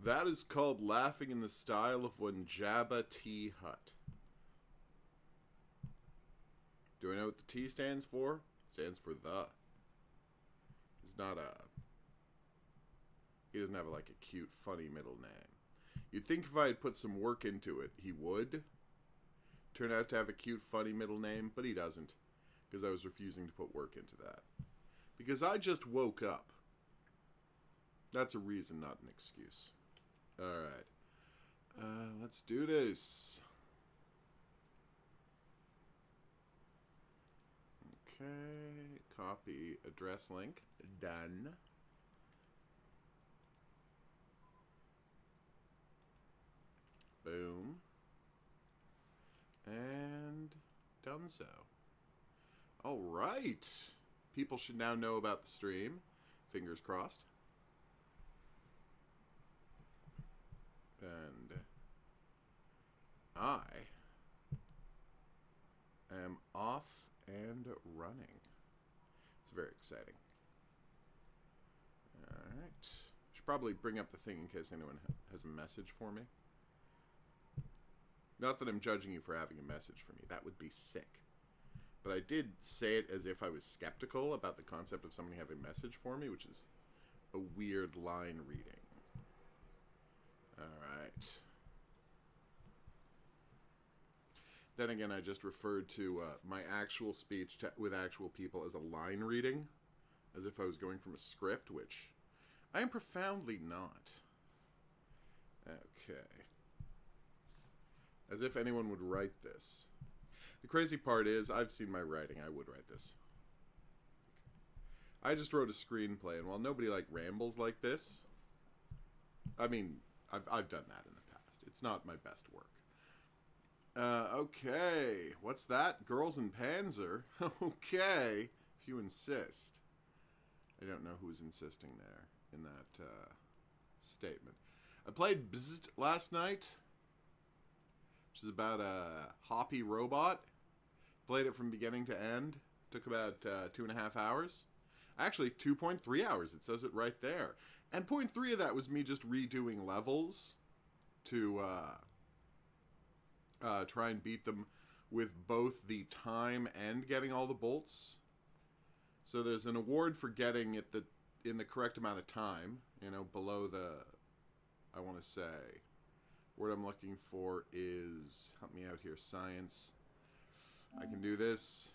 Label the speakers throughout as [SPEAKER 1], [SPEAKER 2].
[SPEAKER 1] That is called laughing in the style of one Jabba T. Hutt. Do I know what the T stands for? It stands for the. He's not a... He doesn't have like a cute, funny middle name. You'd think if I had put some work into it, he would turn out to have a cute, funny middle name, but he doesn't. Because I was refusing to put work into that. Because I just woke up. That's a reason, not an excuse. Alright. Let's do this. Okay. Copy address link. Done. Boom. And done so. Alright. People should now know about the stream. Fingers crossed. And I am off and running. It's very exciting. Alright. Should probably bring up the thing in case anyone has a message for me. Not that I'm judging you for having a message for me. That would be sick. But I did say it as if I was skeptical about the concept of somebody having a message for me, which is a weird line reading. Alright. Then again, I just referred to my actual speech with actual people as a line reading, as if I was going from a script, which I am profoundly not. Okay. As if anyone would write this. The crazy part is, I've seen my writing. I would write this. I just wrote a screenplay, and while nobody like rambles like this, I mean, I've done that in the past. It's not my best work. Okay. What's that? Girls in Panzer? Okay. If you insist. I don't know who's insisting there in that statement. I played Bzzzt last night, which is about a hoppy robot. Played it from beginning to end. Took about 2.5 hours. Actually, 2.3 hours. It says it right there. And 0.3 of that was me just redoing levels to try and beat them with both the time and getting all the bolts. So there's an award for getting it in the correct amount of time. You know, below the... I want to say... Word I'm looking for is... Help me out here, science. I can do this.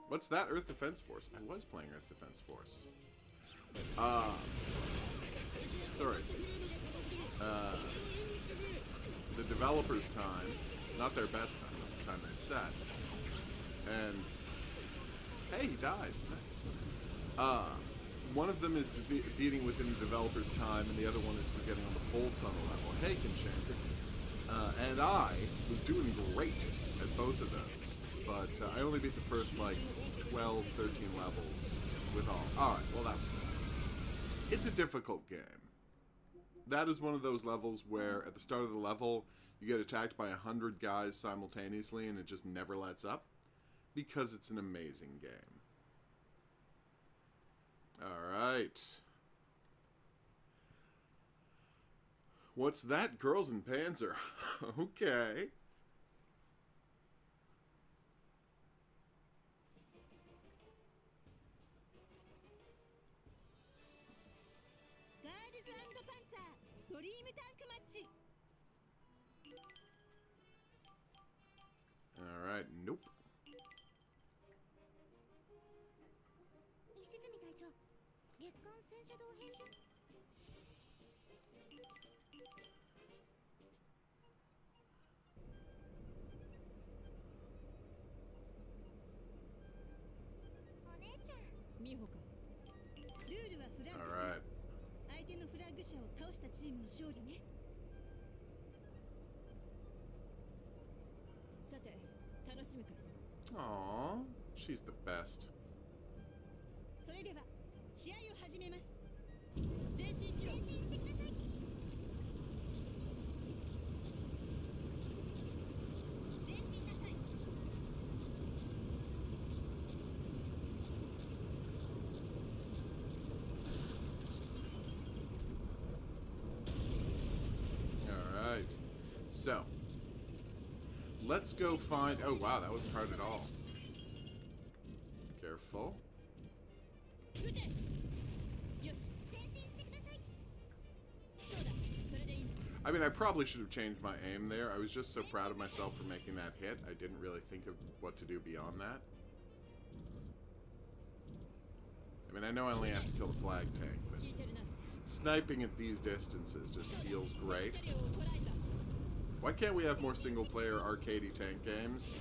[SPEAKER 1] What's that? Earth Defense Force. I was playing Earth Defense Force. Sorry. The developer's time. Not their best time. That's the time they've set. And... Hey, he died. Nice. One of them is beating within the developer's time, and the other one is for getting on the bolts on the level. Hey, Enchanted. And I was doing great at both of those. But I only beat the first, like, 12, 13 levels with all. Alright, well, that was it. It's a difficult game. That is one of those levels where, at the start of the level, you get attacked by 100 guys simultaneously, and it just never lets up. Because it's an amazing game. Alright. What's that? Girls in Panzer. Okay. Alright, nope. Alright. Aww, she's the best. So, let's go find... Oh, wow, that wasn't hard at all. Careful. I mean, I probably should have changed my aim there. I was just so proud of myself for making that hit. I didn't really think of what to do beyond that. I mean, I know I only have to kill the flag tank, but sniping at these distances just feels great. Why can't we have more single-player arcadey tank games?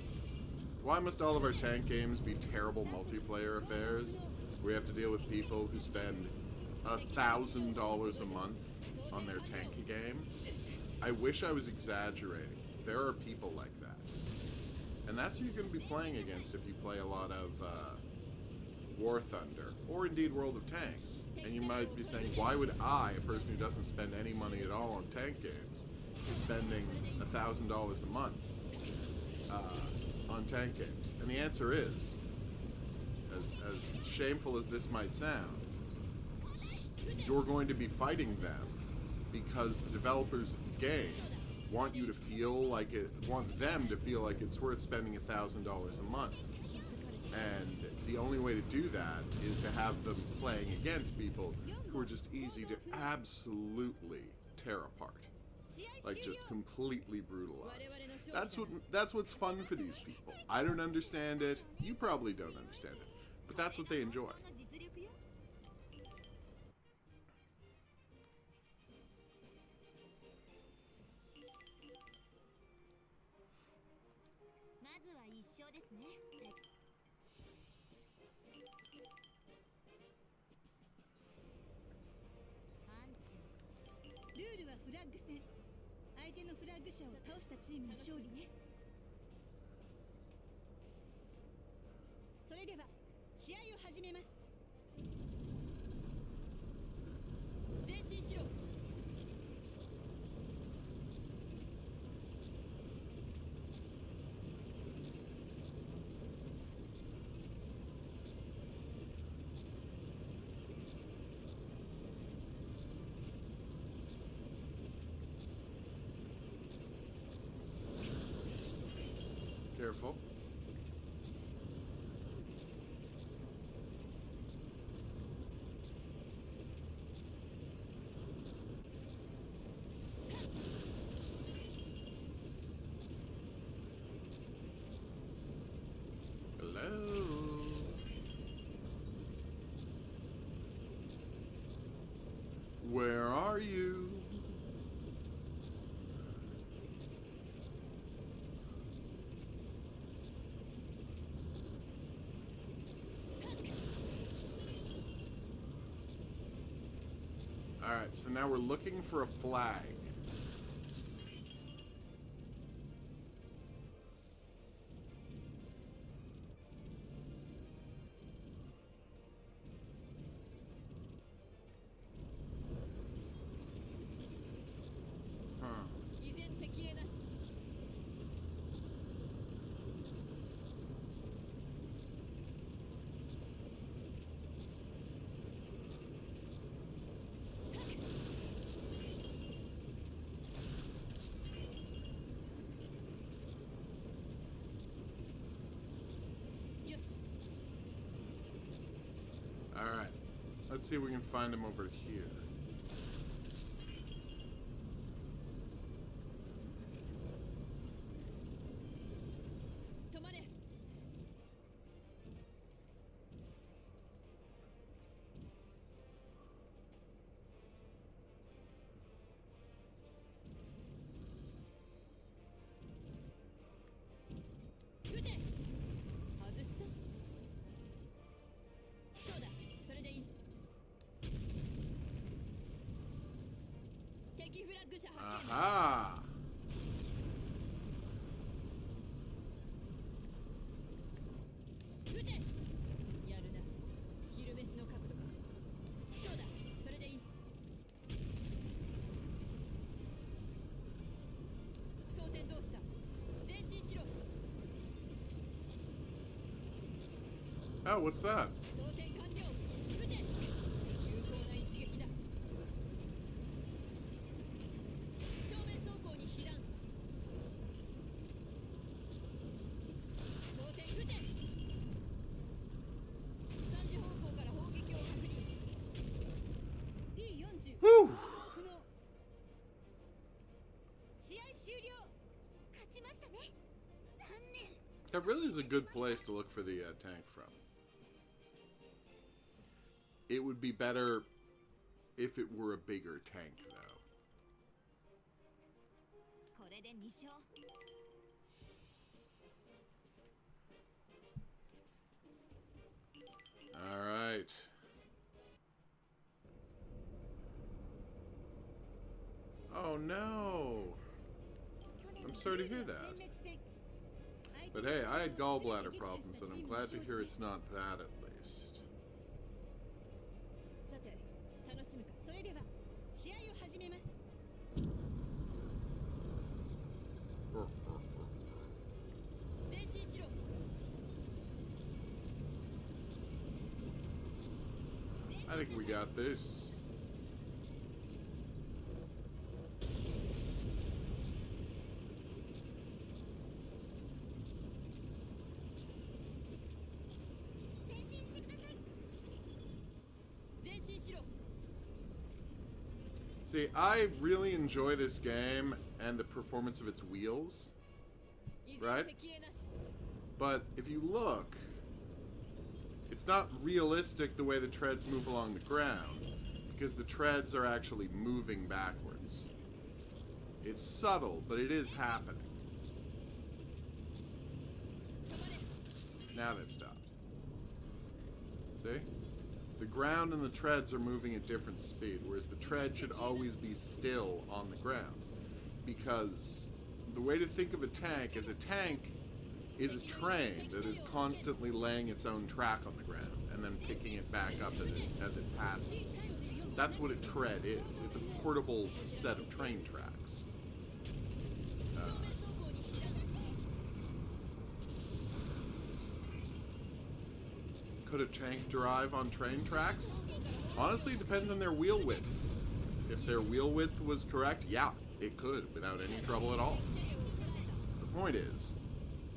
[SPEAKER 1] Why must all of our tank games be terrible multiplayer affairs? We have to deal with people who spend $1,000 a month on their tank game. I wish I was exaggerating. There are people like that. And that's who you're going to be playing against if you play a lot of War Thunder, or indeed World of Tanks. And you might be saying, why would I, a person who doesn't spend any money at all on tank games, be spending $1,000 a month on tank games? And the answer is, as shameful as this might sound, you're going to be fighting them because the developers of the game want you to feel like them to feel like it's worth spending $1,000 a month. And the only way to do that is to have them playing against people who are just easy to absolutely tear apart. Like, just completely brutalize. That's what's fun for these people. I don't understand it. You probably don't understand it. But that's what they enjoy. Careful. Hello. Where are you? Alright, so now we're looking for a flag. Huh. Alright, let's see if we can find him over here. Aha! Oh, what's that? That really is a good place to look for the tank from. It would be better if it were a bigger tank, though. Alright. Oh no! I'm sorry to hear that. But hey, I had gallbladder problems, and I'm glad to hear it's not that at least. I think we got this. See, I really enjoy this game and the performance of its wheels, right? But if you look, it's not realistic the way the treads move along the ground, because the treads are actually moving backwards. It's subtle, but it is happening. Now they've stopped. See? The ground and the treads are moving at different speed, whereas the tread should always be still on the ground. Because the way to think of a tank is a train that is constantly laying its own track on the ground and then picking it back up as it passes. That's what a tread is. It's a portable set of train tracks. Could a tank drive on train tracks? Honestly, it depends on their wheel width. If their wheel width was correct, yeah, it could without any trouble at all. The point is,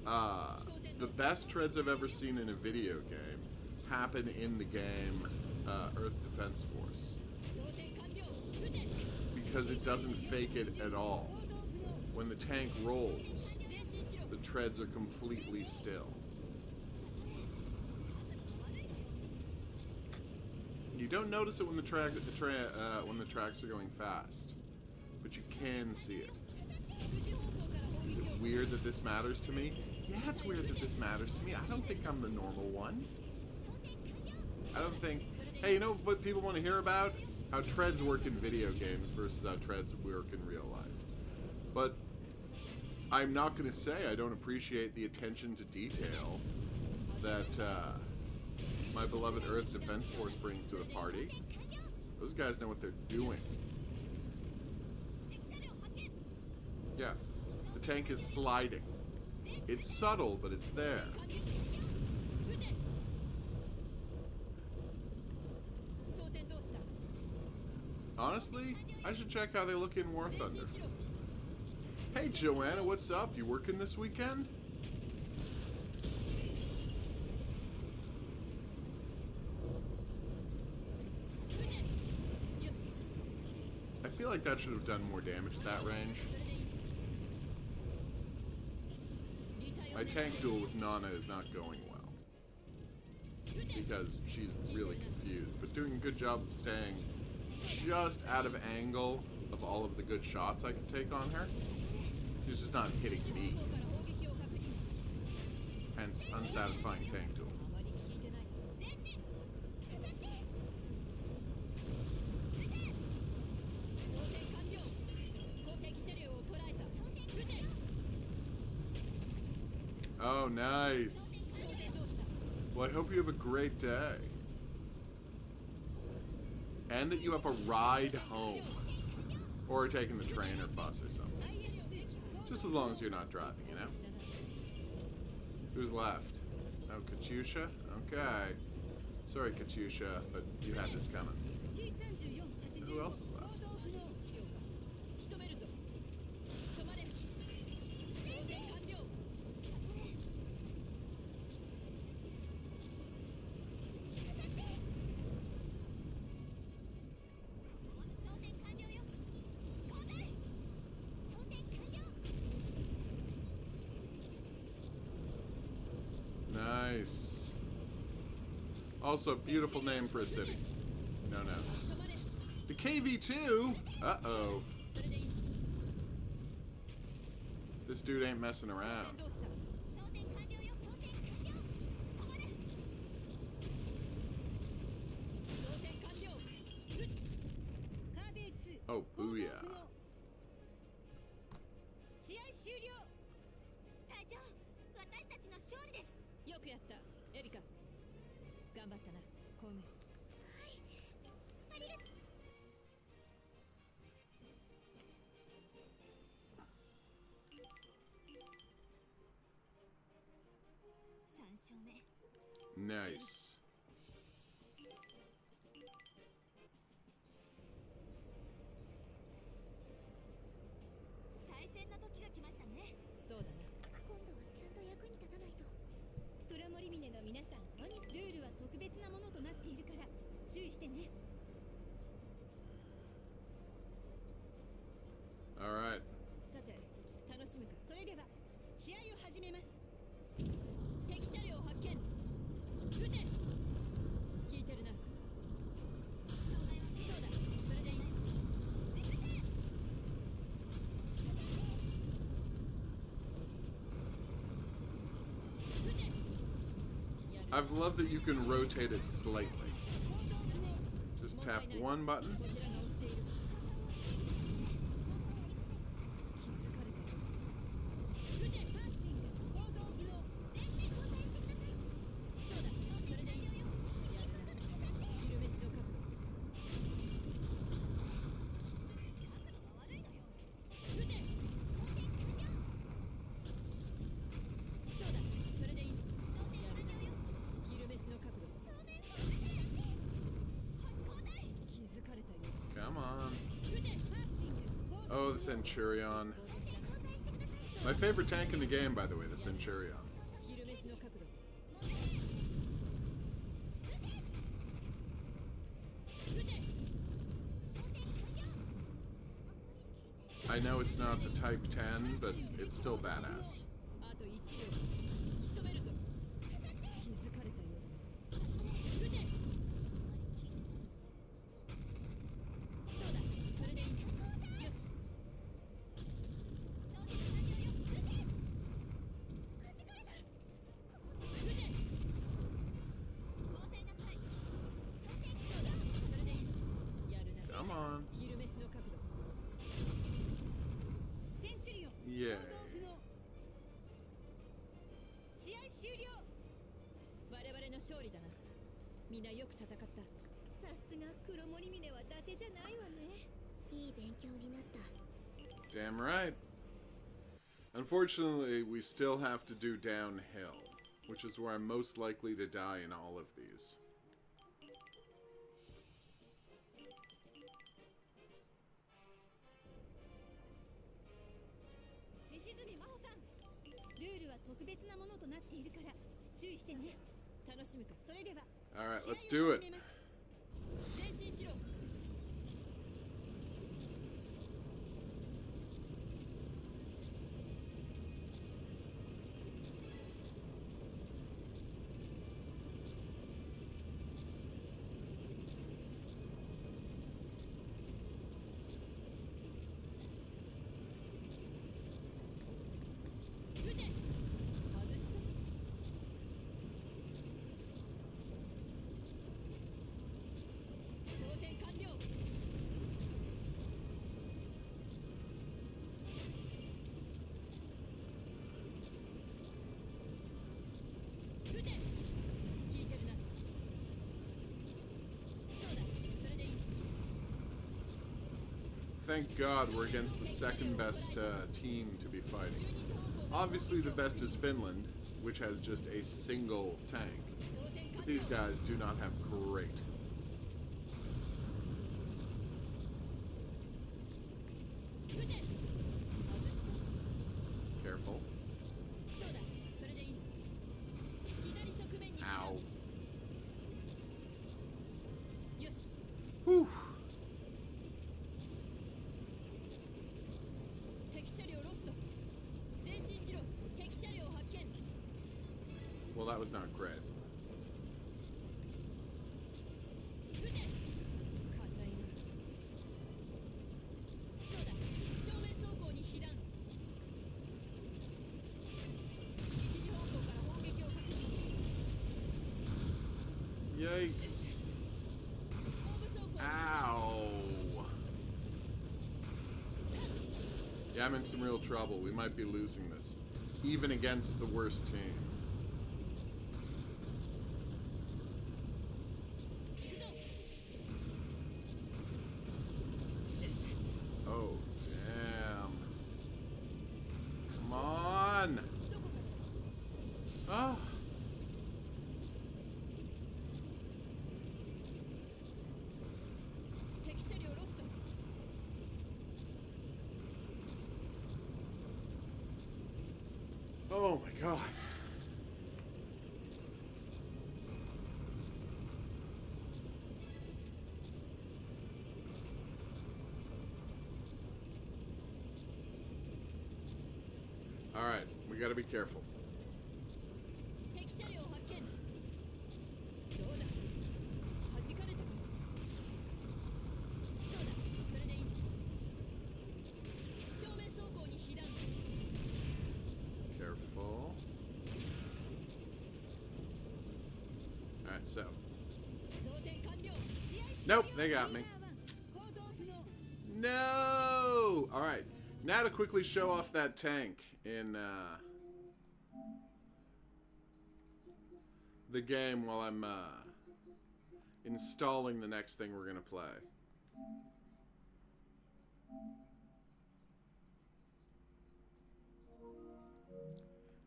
[SPEAKER 1] the best treads I've ever seen in a video game happen in the game Earth Defense Force. Because it doesn't fake it at all. When the tank rolls, the treads are completely still. You don't notice it when the tracks are going fast, but you can see it. Is it weird that this matters to me? Yeah, it's weird that this matters to me. I don't think I'm the normal one. I don't think... Hey, you know what people want to hear about? How treads work in video games versus how treads work in real life. But I'm not going to say I don't appreciate the attention to detail that my beloved Earth Defense Force brings to the party. Those guys know what they're doing. Yeah, the tank is sliding. It's subtle, but it's there. Honestly, I should check how they look in War Thunder. Hey Joanna, what's up? You working this weekend? I feel like that should have done more damage at that range. My tank duel with Nana is not going well. Because she's really confused, but doing a good job of staying just out of angle of all of the good shots I could take on her. She's just not hitting me. Hence, unsatisfying tank duel. Oh, nice. Well, I hope you have a great day. And that you have a ride home. Or taking the train or bus or something. Just as long as you're not driving, you know? Who's left? Oh, Katyusha? Okay. Sorry, Katyusha, but you had this coming. Who else is left? Nice. Also, beautiful name for a city. No notes. The KV2? Uh-oh. This dude ain't messing around. Oh, booyah.
[SPEAKER 2] 試合終了。隊長、私たちの勝利です。よくやった、エリカ。頑張ったな、コウメ。はい、ありがとう。3勝目。
[SPEAKER 1] Nice.
[SPEAKER 2] 再戦の時が来ましたね。そうだな。今度はちゃんと役に立たないと。プラモリミネの皆さん、ルールは特別なものとなっているから注意してね。
[SPEAKER 1] Alright.
[SPEAKER 2] さて、楽しむか。それでは試合を始めます。敵車両発見。撃て。聞いてるな。そうだ、それでいい。
[SPEAKER 1] I've loved that you can rotate it slightly. Just tap one button. Come on. Oh, the Centurion. My favorite tank in the game, by the way, the Centurion. I know it's not the Type 10, but it's still badass. Come on. Yay.
[SPEAKER 2] 試合終了。我々の勝利だな。みんなよく戦った。さすが黒森峰は伊達じゃないわね。いい勉強になった。
[SPEAKER 1] Damn right. Unfortunately, we still have to do downhill, which is where I'm most likely to die in all of these.
[SPEAKER 2] 西住真帆さん、ルールは特別なものとなっているから注意してね。楽しむか。それでは
[SPEAKER 1] Alright, let's do it.
[SPEAKER 2] 前進しろ。撃て。外した。装填完了。撃て。聞いてるな。そうだ、それでいい。
[SPEAKER 1] Thank God we're against the second best team to be fighting. Obviously the best is Finland, which has just a single tank. But these guys do not have great. Careful. Ow. Whew. Well, that was not great. Yikes. Ow. Yeah, I'm in some real trouble. We might be losing this. Even against the worst team. Oh, damn. Come on. Oh. Oh my god. Alright, we gotta be careful. Careful. Alright, so. Nope, they got me. No! Alright, now to quickly show off that tank in the game while I'm installing the next thing we're gonna play.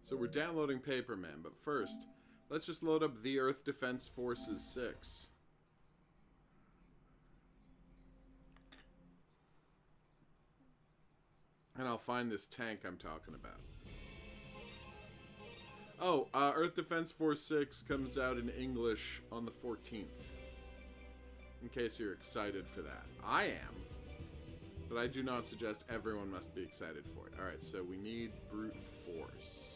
[SPEAKER 1] So we're downloading Paperman, but first, let's just load up the Earth Defense Forces 6. And I'll find this tank I'm talking about. Oh, Earth Defense Force 6 comes out in English on the 14th. In case you're excited for that. I am. But I do not suggest everyone must be excited for it. Alright, so we need brute force.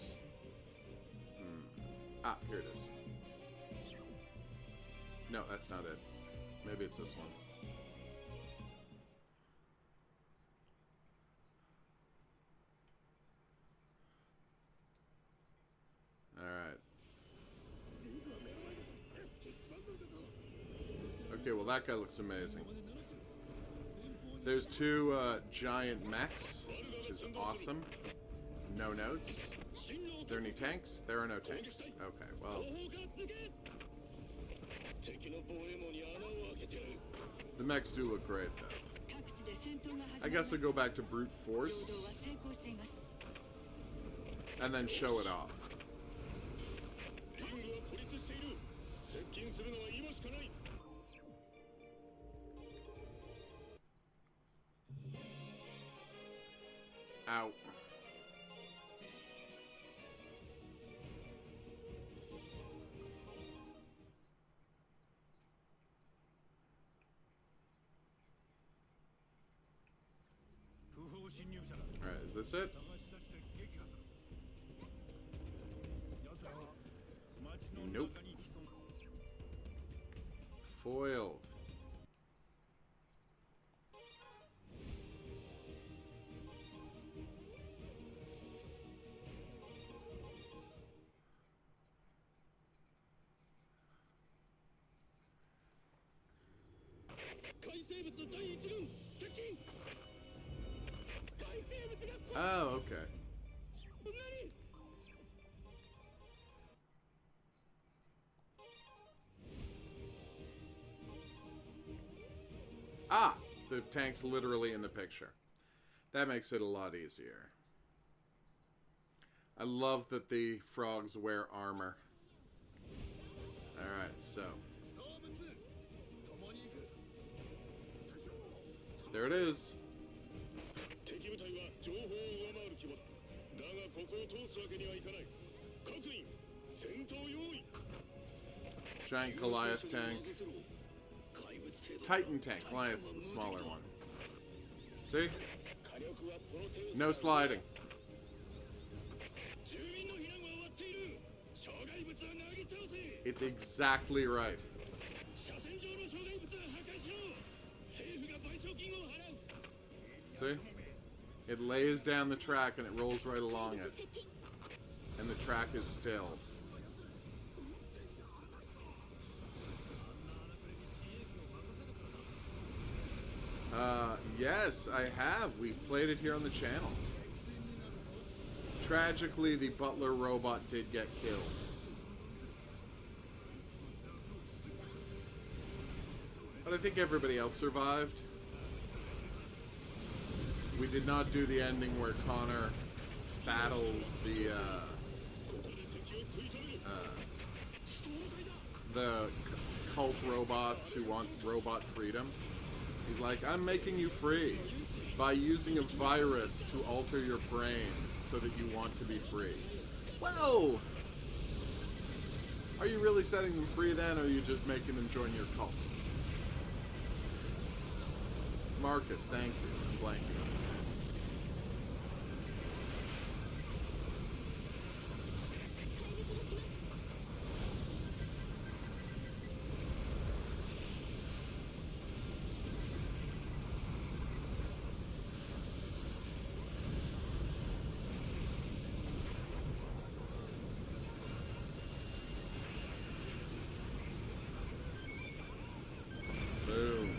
[SPEAKER 1] Ah, here it is. No, that's not it. Maybe it's this one. Alright. Okay, well that guy looks amazing. There's two giant mechs, which is awesome. No notes. Are there any tanks? There are no tanks. Okay, well. The mechs do look great, though. I guess I'll go back to brute force. And then show it off. Ow. Alright, is this it? Nope. Foiled. Oh, okay. Ah! The tank's literally in the picture. That makes it a lot easier. I love that the frogs wear armor. Alright, so. There it is. Giant Goliath tank. Titan tank. Goliath's the smaller one. See? No sliding. It's exactly right. See? It lays down the track and it rolls right along it. And the track is still. Yes, I have. We played it here on the channel. Tragically, the butler robot did get killed. But I think everybody else survived. We did not do the ending where Connor battles the cult robots who want robot freedom. He's like, I'm making you free by using a virus to alter your brain so that you want to be free. Whoa! Are you really setting them free then, or are you just making them join your cult? Marcus, thank you. I'm blanking on his name. Boom.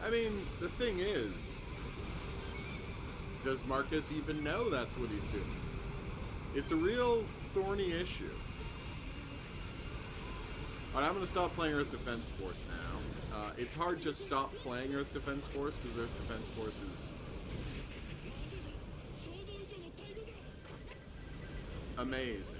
[SPEAKER 1] I mean, the thing is, does Marcus even know that's what he's doing? It's a real thorny issue. Alright, I'm going to stop playing Earth Defense Force now. It's hard to stop playing Earth Defense Force because Earth Defense Force is amazing.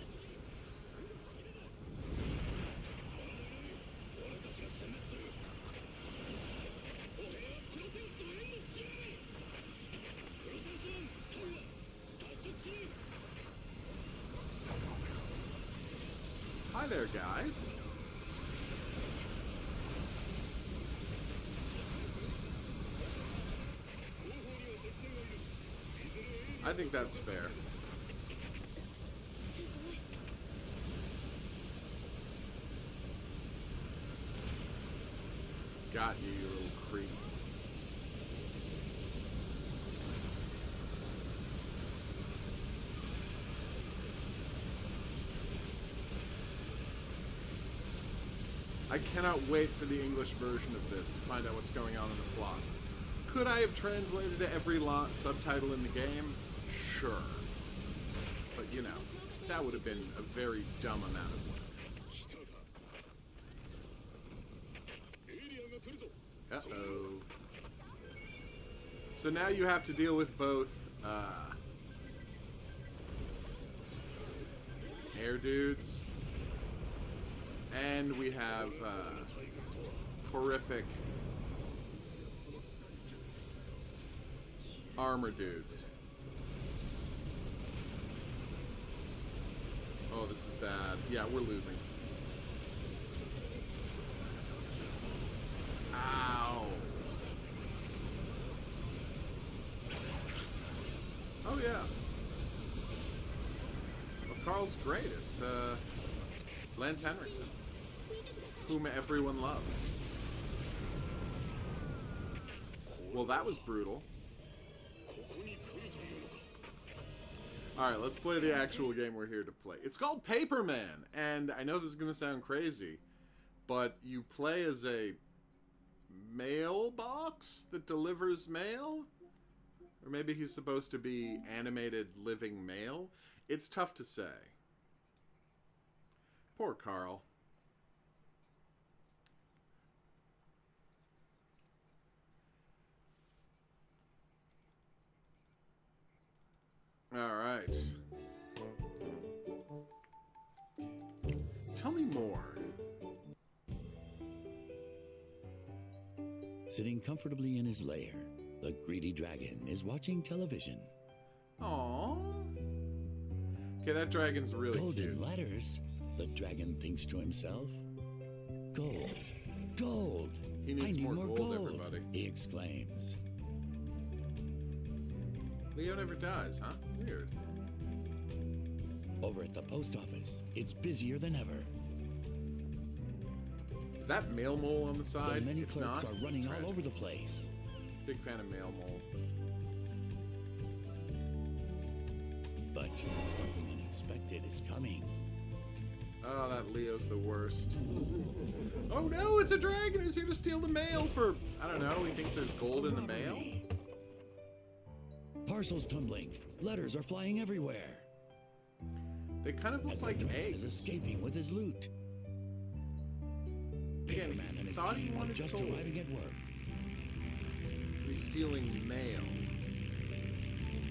[SPEAKER 1] Hi there, guys. I think that's fair. Got you, you little creep. I cannot wait for the English version of this to find out what's going on in the plot. Could I have translated every subtitle in the game? Sure. But, you know, that would have been a very dumb amount of work. Uh-oh. So now you have to deal with both, air dudes, and we have, horrific armor dudes. Oh, this is bad. Yeah, we're losing. Ow. Oh, yeah. Well, Carl's great. It's, Lance Henriksen, whom everyone loves. Well, that was brutal. Alright, let's play the actual game we're here to play. It's called Paperman, and I know this is going to sound crazy, but you play as a mailbox that delivers mail? Or maybe he's supposed to be animated living mail? It's tough to say. Poor Carl. All right. Tell me more.
[SPEAKER 3] Sitting comfortably in his lair, the greedy dragon is watching television.
[SPEAKER 1] Aww. Okay, that dragon's really
[SPEAKER 3] Golden
[SPEAKER 1] cute.
[SPEAKER 3] letters, the dragon thinks to himself. Gold, gold.
[SPEAKER 1] He needs
[SPEAKER 3] I need
[SPEAKER 1] more gold, everybody.
[SPEAKER 3] he exclaims.
[SPEAKER 1] Leo never dies, huh? Weird.
[SPEAKER 3] Over at the post office, it's busier than ever.
[SPEAKER 1] Is that mail mole on the side?
[SPEAKER 3] The many
[SPEAKER 1] It's
[SPEAKER 3] clerks
[SPEAKER 1] not.
[SPEAKER 3] are running
[SPEAKER 1] Tragic.
[SPEAKER 3] all over the place.
[SPEAKER 1] Big fan of mail mole.
[SPEAKER 3] But something unexpected is coming.
[SPEAKER 1] Oh, that Leo's the worst. Oh no, it's a dragon who's here to steal the mail for, I don't know, he thinks there's gold in the mail?
[SPEAKER 3] Parcels tumbling. Letters are flying everywhere.
[SPEAKER 1] They kind of look
[SPEAKER 3] As
[SPEAKER 1] like
[SPEAKER 3] the dragon
[SPEAKER 1] eggs.
[SPEAKER 3] is escaping with his loot.
[SPEAKER 1] Again,
[SPEAKER 3] Paperman and his
[SPEAKER 1] thought he
[SPEAKER 3] team are
[SPEAKER 1] wanted
[SPEAKER 3] just
[SPEAKER 1] gold.
[SPEAKER 3] arriving at work.
[SPEAKER 1] He's stealing mail.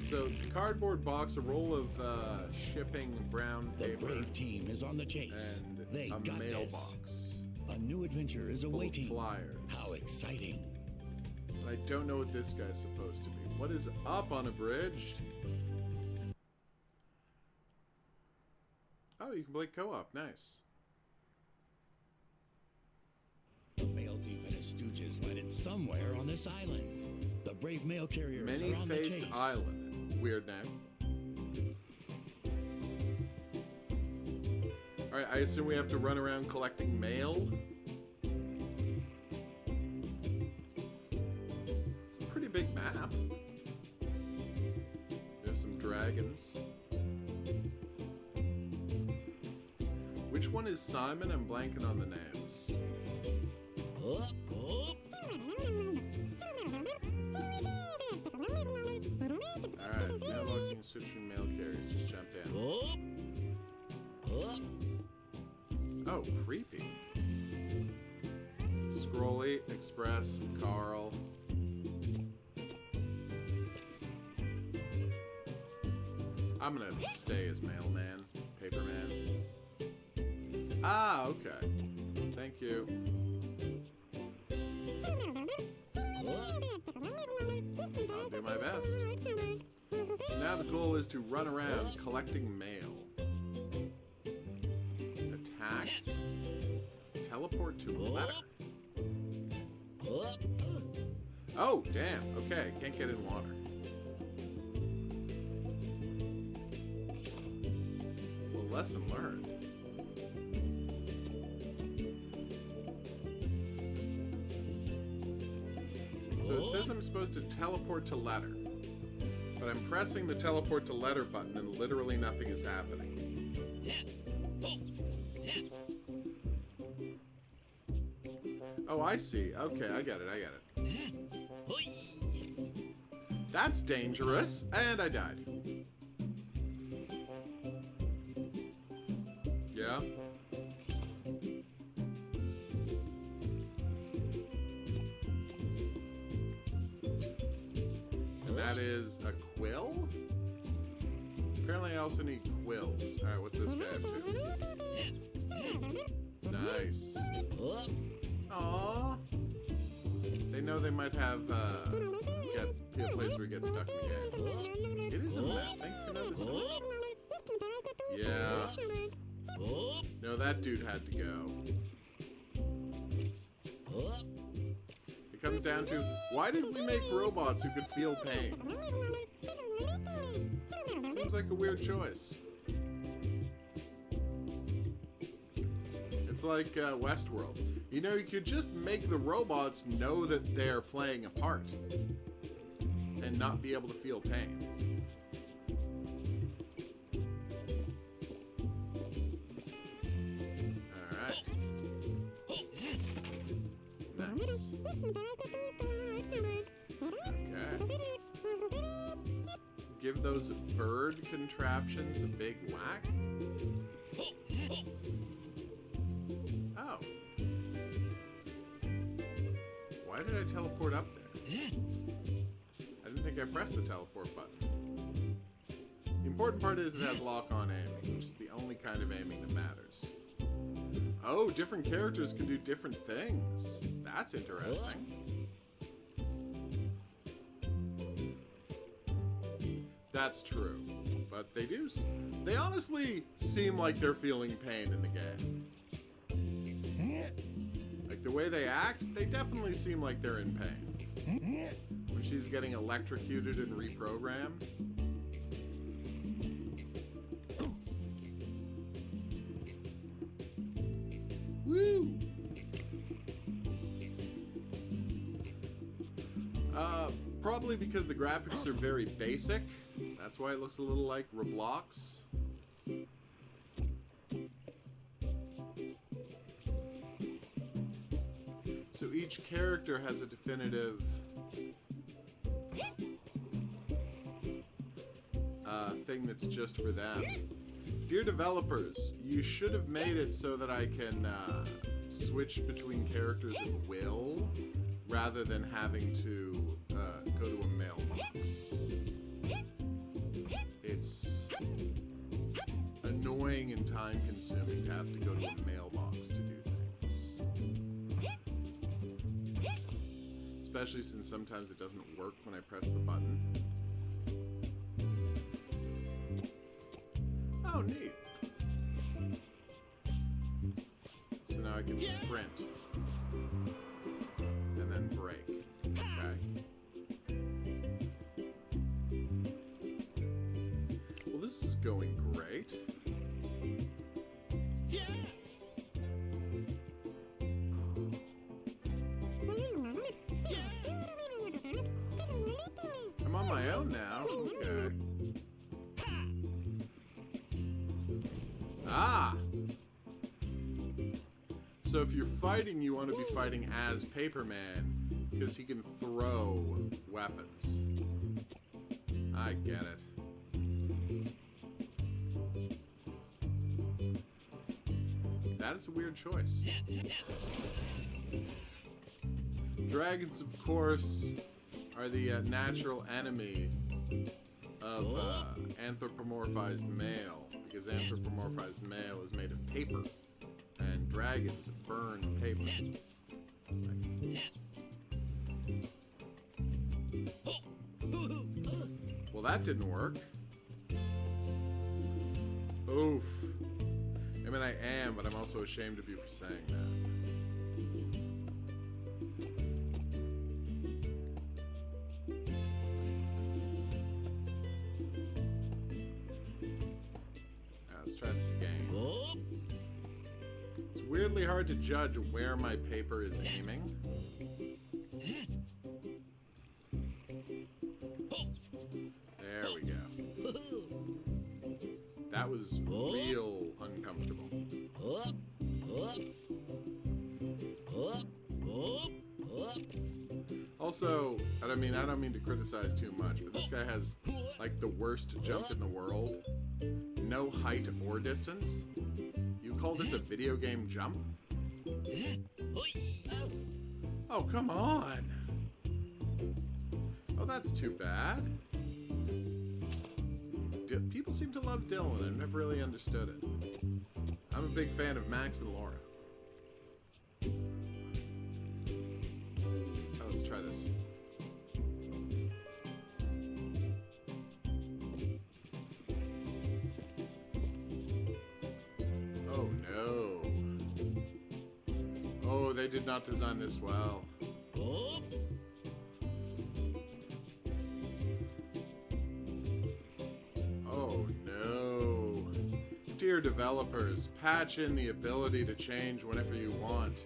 [SPEAKER 1] So it's a cardboard box, a roll of shipping brown
[SPEAKER 3] The
[SPEAKER 1] paper,
[SPEAKER 3] brave team is on the chase.
[SPEAKER 1] and
[SPEAKER 3] They
[SPEAKER 1] a
[SPEAKER 3] got
[SPEAKER 1] mailbox
[SPEAKER 3] this. A new adventure is
[SPEAKER 1] full of
[SPEAKER 3] awaiting.
[SPEAKER 1] flyers.
[SPEAKER 3] How exciting.
[SPEAKER 1] But I don't know what this guy's supposed to be. What is up Unabridged? Oh, you can play co-op. Nice.
[SPEAKER 3] The mail thief and his stooges landed somewhere on this island. The brave mail carriers are on the
[SPEAKER 1] Many-faced
[SPEAKER 3] chase.
[SPEAKER 1] island. Weird name. Alright, I assume we have to run around collecting mail. It's a pretty big map. There's some dragons. Which one is Simon? I'm blanking on the names.
[SPEAKER 3] Up, up.
[SPEAKER 1] Alright, mailboxing, switching mail carriers. Just jump in.
[SPEAKER 3] Up.
[SPEAKER 1] Oh, creepy. Scrolly, Express, Carl. I'm gonna stay as mailman, paperman. Ah, okay. Thank you. I'll do my best. So now the goal is to run around collecting mail. Attack. Teleport to a letter. Oh, damn. Okay, can't get in water. Well, lesson learned. So it says I'm supposed to teleport to letter. But I'm pressing the teleport to letter button and literally nothing is happening. Oh, I see. Okay, I get it. That's dangerous. And I died. Yeah. And that is a quill? Apparently I also need quills. Alright, what's this guy up to? Nice. Aww. They know they might have, be a place where he gets stuck in the game. It is a mess. Thank you for noticing. Yeah. No, that dude had to go. It comes down to, why did we make robots who could feel pain? Seems like a weird choice. It's like Westworld. You know, you could just make the robots know that they're playing a part and not be able to feel pain. Alright. Nice. Okay. Give those bird contraptions a big whack. Oh. Why did I teleport up there? I didn't think I pressed the teleport button. The important part is it has lock-on aiming, which is the only kind of aiming that matters. Oh, different characters can do different things. That's interesting. That's true. But they They honestly seem like they're feeling pain in the game. Like, the way they act, they definitely seem like they're in pain. When she's getting electrocuted and reprogrammed. Woo! Probably because the graphics are very basic. That's why it looks a little like Roblox. So each character has a definitive thing that's just for them. Dear developers, you should have made it so that I can switch between characters at will, rather than having to go to a mailbox. It's annoying and time-consuming to have to go to a mailbox to do things. Especially since sometimes it doesn't work when I press the button. Oh, neat. So now I can sprint. And then brake. Okay. Well, this is going great. I'm on my own now. Okay. Ah! So if you're fighting, you want to be fighting as Paperman, because he can throw weapons. I get it. That is a weird choice. Dragons, of course, are the natural enemy of anthropomorphized male, because anthropomorphized male is made of paper, and dragons burn paper. Well, that didn't work. Oof. I mean, I am, but I'm also ashamed of you for saying that. Let's try this again. It's weirdly hard to judge where my paper is aiming. There we go. That was real uncomfortable. Also, I don't mean to criticize too much, but this guy has like the worst jump in the world. No height or distance. You call this a video game jump? Oh, come on. Oh, that's too bad. People seem to love Dylan. I've never really understood it. I'm a big fan of Max and Laura. Oh, let's try this. Oh, no. Oh, they did not design this well. Dear developers, patch in the ability to change whenever you want.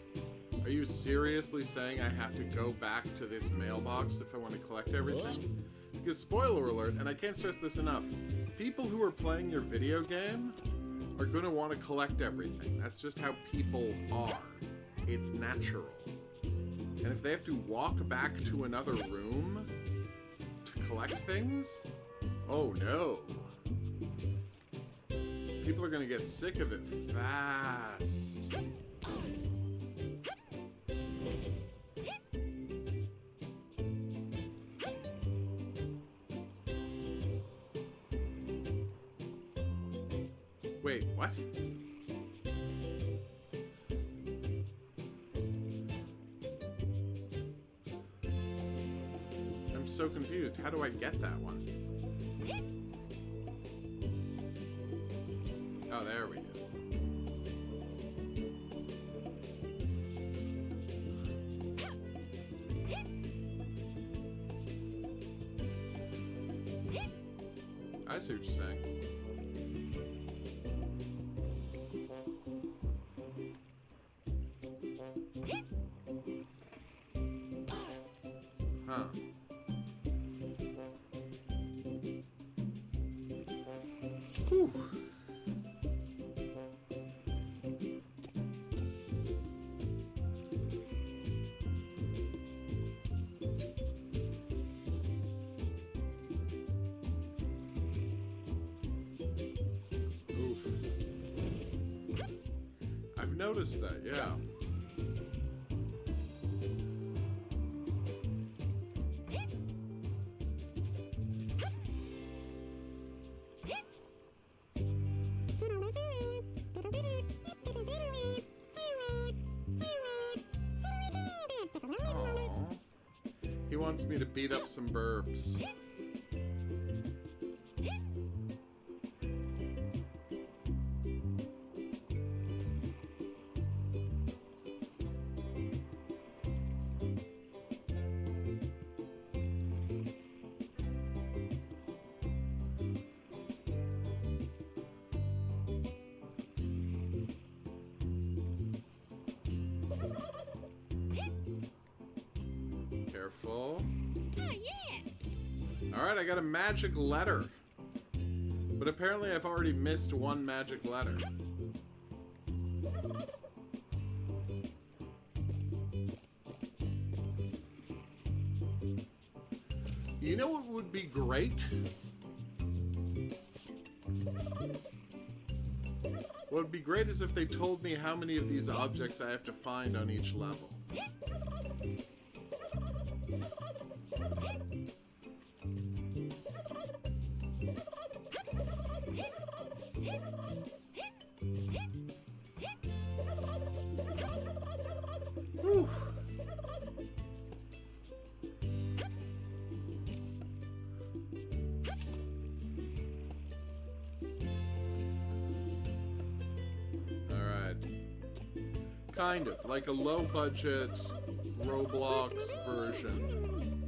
[SPEAKER 1] Are you seriously saying I have to go back to this mailbox if I want to collect everything? Because spoiler alert, and I can't stress this enough, people who are playing your video game are going to want to collect everything. That's just how people are. It's natural. And if they have to walk back to another room to collect things, oh no. People are gonna get sick of it fast. Wait, what? I'm so confused. How do I get that one? Oh, there we go. I see what you're saying. Huh. Whew. Oof. I've noticed that, yeah. Aw. He wants me to beat up some burbs. Careful.
[SPEAKER 2] Oh, yeah!
[SPEAKER 1] Alright, I got a magic letter. But apparently I've already missed one magic letter. You know what would be great? What would be great is if they told me how many of these objects I have to find on each level. Whew. Alright. Kind of. Like a low-budget Roblox version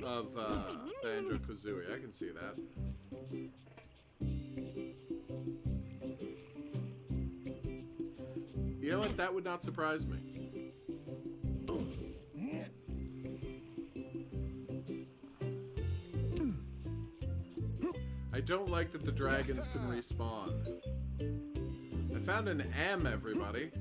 [SPEAKER 1] of Banjo-Kazooie. I can see that. You know what? That would not surprise me. I don't like that the dragons can respawn. I found an M, everybody.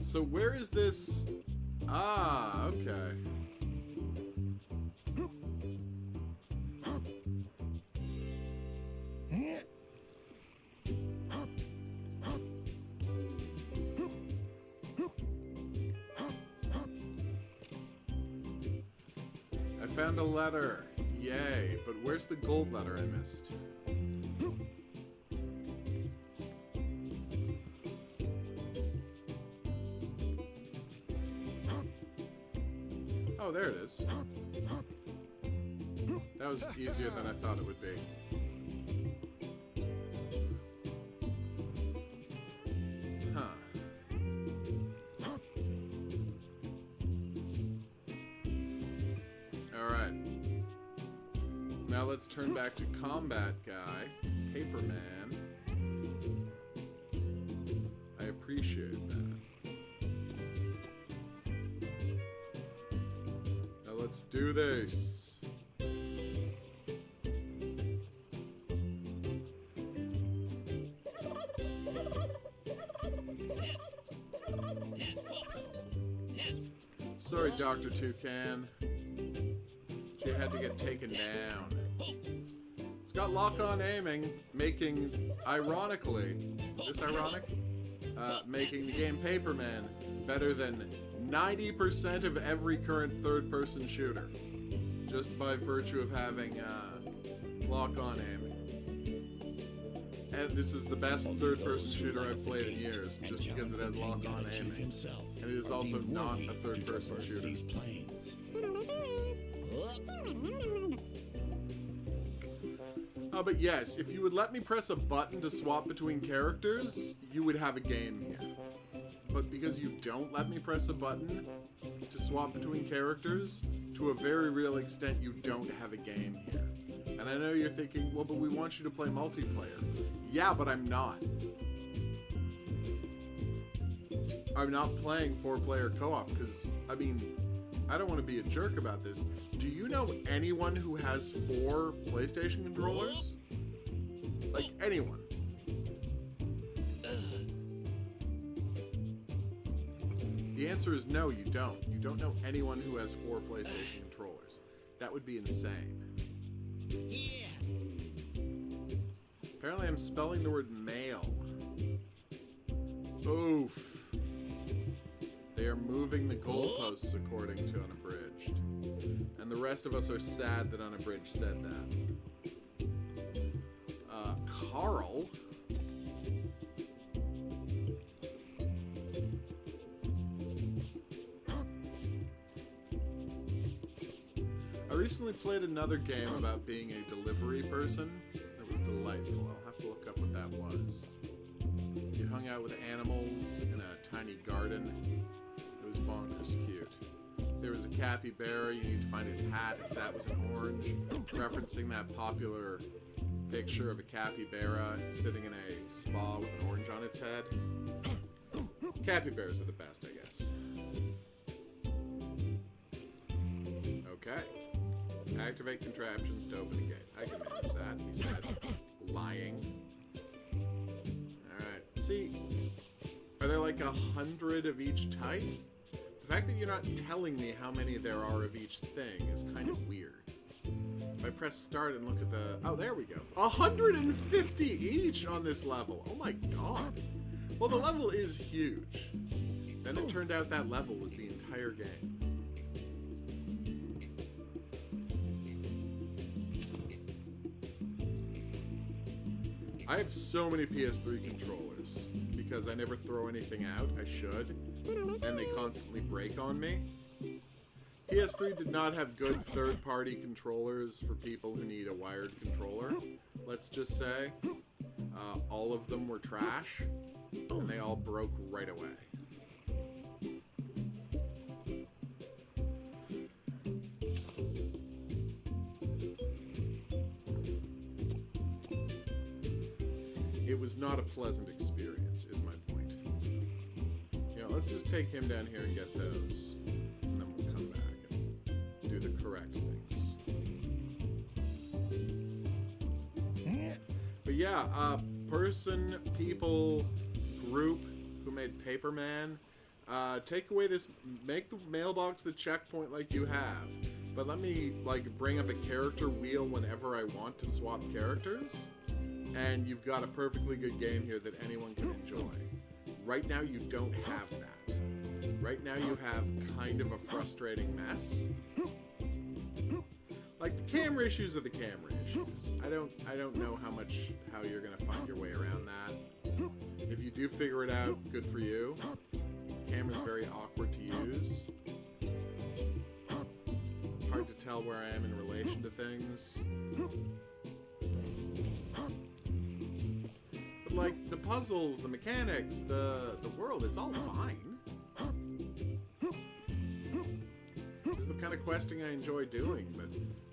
[SPEAKER 1] So where is this? Ah, okay. I found a letter. Yay. But where's the gold letter I missed? Oh, there it is. That was easier than I thought it would be. Huh. Alright. Now let's turn back to Combat Guy, Paperman. I appreciate that. Now let's do this. Sorry, Dr. Toucan. She had to get taken down. It's got lock-on aiming, making, ironically, is this ironic? Making the game Paperman better than 90% of every current third-person shooter. Just by virtue of having, lock-on aiming. and this is the best third-person shooter I've played in years, just because it has lock-on aiming. And it is also not a third-person shooter. But yes, if you would let me press a button to swap between characters, you would have a game here. But because you don't let me press a button to swap between characters, to a very real extent, you don't have a game here. And I know you're thinking, well, but we want you to play multiplayer. Yeah, but I'm not. I'm not playing 4-player co-op because, I mean, I don't want to be a jerk about this. Do you know anyone who has 4 PlayStation controllers? Like, anyone. The answer is no, you don't. You don't know anyone who has 4 PlayStation controllers. That would be insane.
[SPEAKER 3] Yeah.
[SPEAKER 1] Apparently I'm spelling the word male. Oof. They are moving the goalposts according to Unabridged. And the rest of us are sad that Unabridged said that. Carl? I recently played another game about being a delivery person. That was delightful. I'll have to look up what that was. You hung out with animals in a tiny garden. It was bonkers cute. There was a capybara. You need to find his hat. His hat was an orange, referencing that popular picture of a capybara sitting in a spa with an orange on its head. Capybaras are the best, I guess. Okay. Activate contraptions to open a gate. I can manage that, he said. Lying. Alright. See, are there like 100 of each type? The fact that you're not telling me how many there are of each thing is kind of weird. If I press start and look at the... Oh, there we go. 150 each on this level. Oh my god. Well, the level is huge. Then it turned out that level was the entire game. I have so many PS3 controllers because I never throw anything out. I should. And they constantly break on me. PS3 did not have good third-party controllers for people who need a wired controller. Let's just say. All of them were trash. And they all broke right away. It was not a pleasant experience, is my point. You know, let's just take him down here and get those. And then we'll come back and do the correct things. But yeah, person, people, group who made Paperman, take away this, make the mailbox the checkpoint like you have. But let me, like, bring up a character wheel whenever I want to swap characters. And you've got a perfectly good game here that anyone can enjoy. Right now, you don't have that. Right now, you have kind of a frustrating mess. Like, the camera issues are the camera issues. I don't know how you're gonna find your way around that. If you do figure it out, good for you. The camera's very awkward to use. Hard to tell where I am in relation to things. Like, the puzzles, the mechanics, the world, it's all fine. This is the kind of questing I enjoy doing, but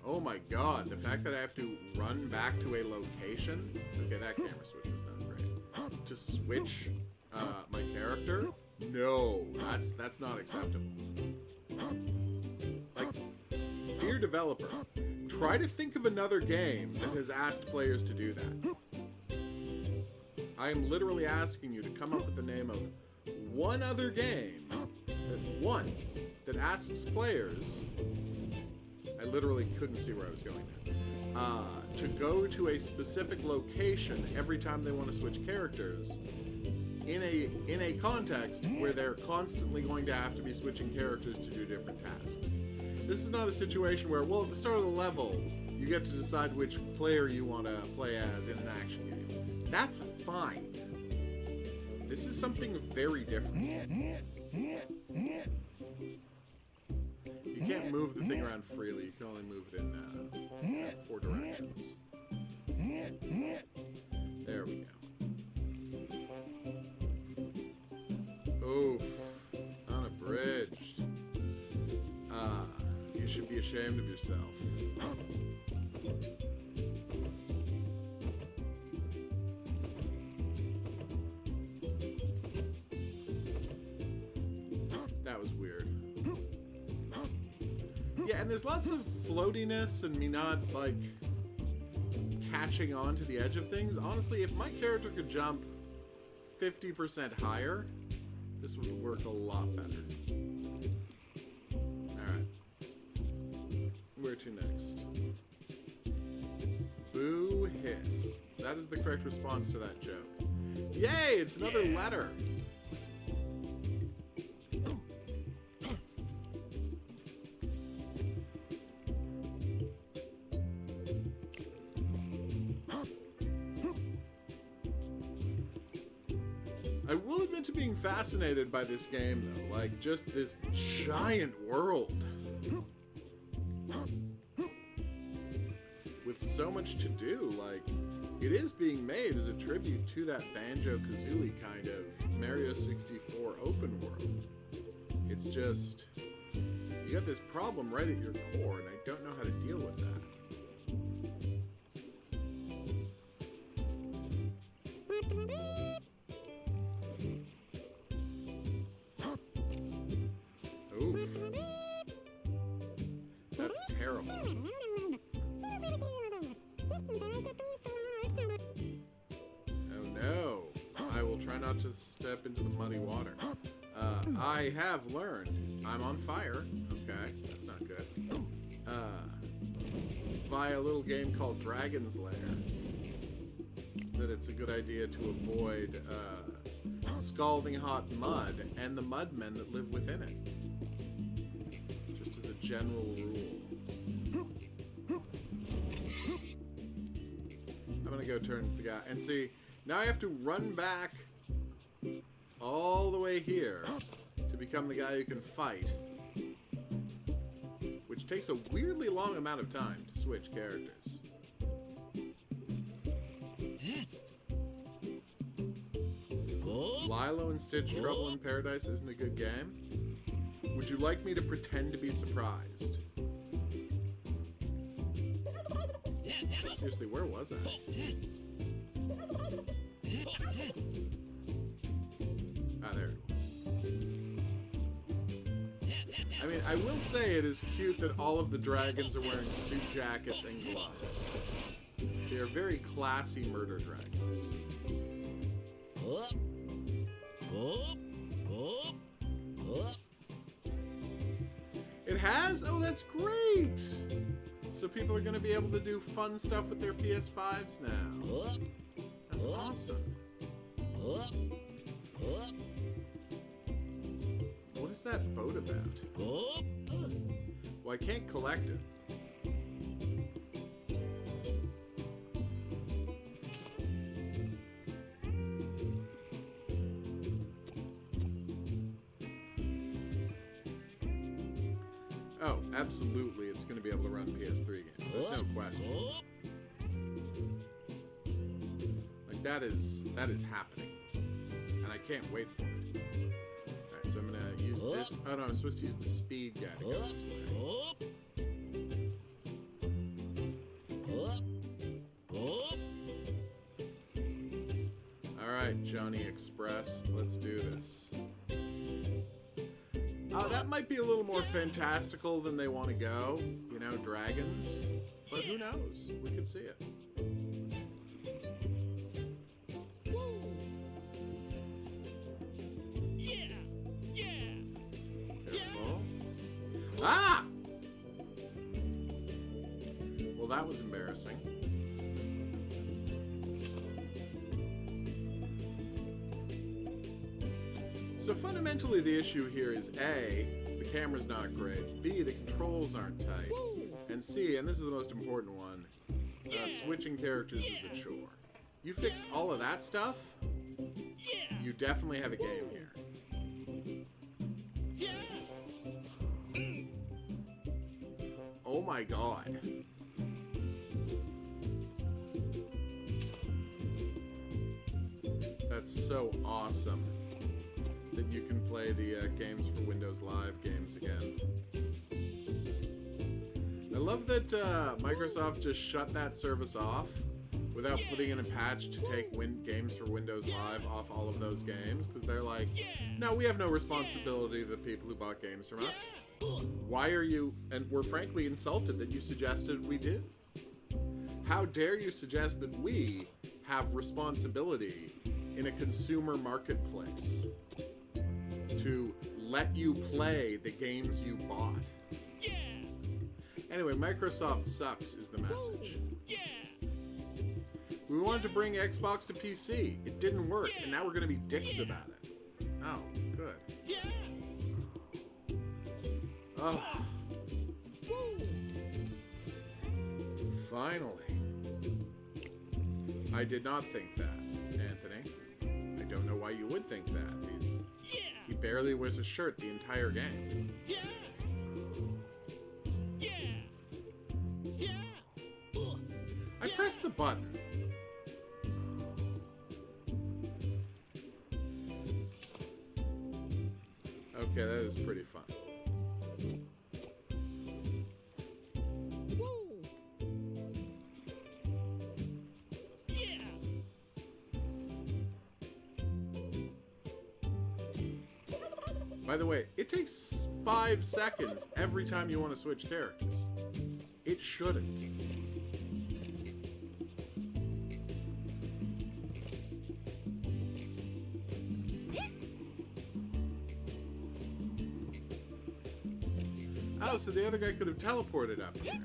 [SPEAKER 1] oh my god, the fact that I have to run back to a location... Okay, that camera switch was not great. To switch my character? No, that's not acceptable. Like, dear developer, try to think of another game that has asked players to do that. I am literally asking you to come up with the name of one other game, that asks players, I literally couldn't see where I was going there, to go to a specific location every time they want to switch characters in a context where they're constantly going to have to be switching characters to do different tasks. This is not a situation where, well, at the start of the level, you get to decide which player you want to play as in an action game. That's fine. This is something very different. You can't move the thing around freely. You can only move it in 4 directions. There we go. Oof. Unabridged. You should be ashamed of yourself. That was weird. Yeah, and there's lots of floatiness and me not, like, catching on to the edge of things. Honestly, if my character could jump 50% higher, this would work a lot better. Alright. Where to next? Boo hiss. That is the correct response to that joke. Yay! It's another letter! I will admit to being fascinated by this game, though. Like, just this giant world. With so much to do. Like, it is being made as a tribute to that Banjo-Kazooie kind of Mario 64 open world. It's just... you got this problem right at your core, and I don't know how to deal with that. Oof. That's terrible. Oh no. I will try not to step into the muddy water. I have learned. I'm on fire. Okay, that's not good. Via a little game called Dragon's Lair, that it's a good idea to avoid scalding hot mud and the mudmen that live within it. Just as a general rule. I'm gonna go turn to the guy and see. Now I have to run back all the way here to become the guy who can fight, which takes a weirdly long amount of time to switch characters. Lilo and Stitch Trouble in Paradise isn't a good game? Would you like me to pretend to be surprised? Seriously, where was I? Ah, there it was. I mean, I will say it is cute that all of the dragons are wearing suit jackets and gloves. They are very classy murder dragons. It has? Oh, that's great! So people are going to be able to do fun stuff with their PS5s now. That's awesome. What is that boat about? Well, I can't collect it. Oh, absolutely, it's going to be able to run PS3 games. There's no question. Like, that is happening. And I can't wait for it. Alright, so I'm going to use this. Oh, no, I'm supposed to use the speed guy to go this way. Alright, Johnny Express, let's do this. That might be a little more fantastical than they want to go. You know, dragons. But who knows? We could see it.
[SPEAKER 3] Yeah! Yeah!
[SPEAKER 1] Careful. Ah! Well, that was embarrassing. So fundamentally the issue here is A, the camera's not great, B, the controls aren't tight, and C, and this is the most important one, switching characters is a chore. You fix all of that stuff,
[SPEAKER 3] Yeah.
[SPEAKER 1] you definitely have a game here.
[SPEAKER 3] Yeah.
[SPEAKER 1] Oh my god. That's so awesome that you can play the games for Windows Live games again. I love that Microsoft just shut that service off without putting in a patch to take games for Windows Live off all of those games, because they're like, no, we have no responsibility to the people who bought games from us. Why are you... And we're frankly insulted that you suggested we do. How dare you suggest that we have responsibility in a consumer marketplace to let you play the games you bought? Anyway, Microsoft sucks is the message. We wanted to bring Xbox to PC. It didn't work, and now we're going to be dicks about it. Oh, good. Oh. Finally. I did not think that, Anthony. I don't know why you would think that. He barely wears a shirt the entire game. I pressed the button. Okay, that is pretty fun. By the way, it takes 5 seconds every time you want to switch characters. It shouldn't. Oh, so the other guy could have teleported up here.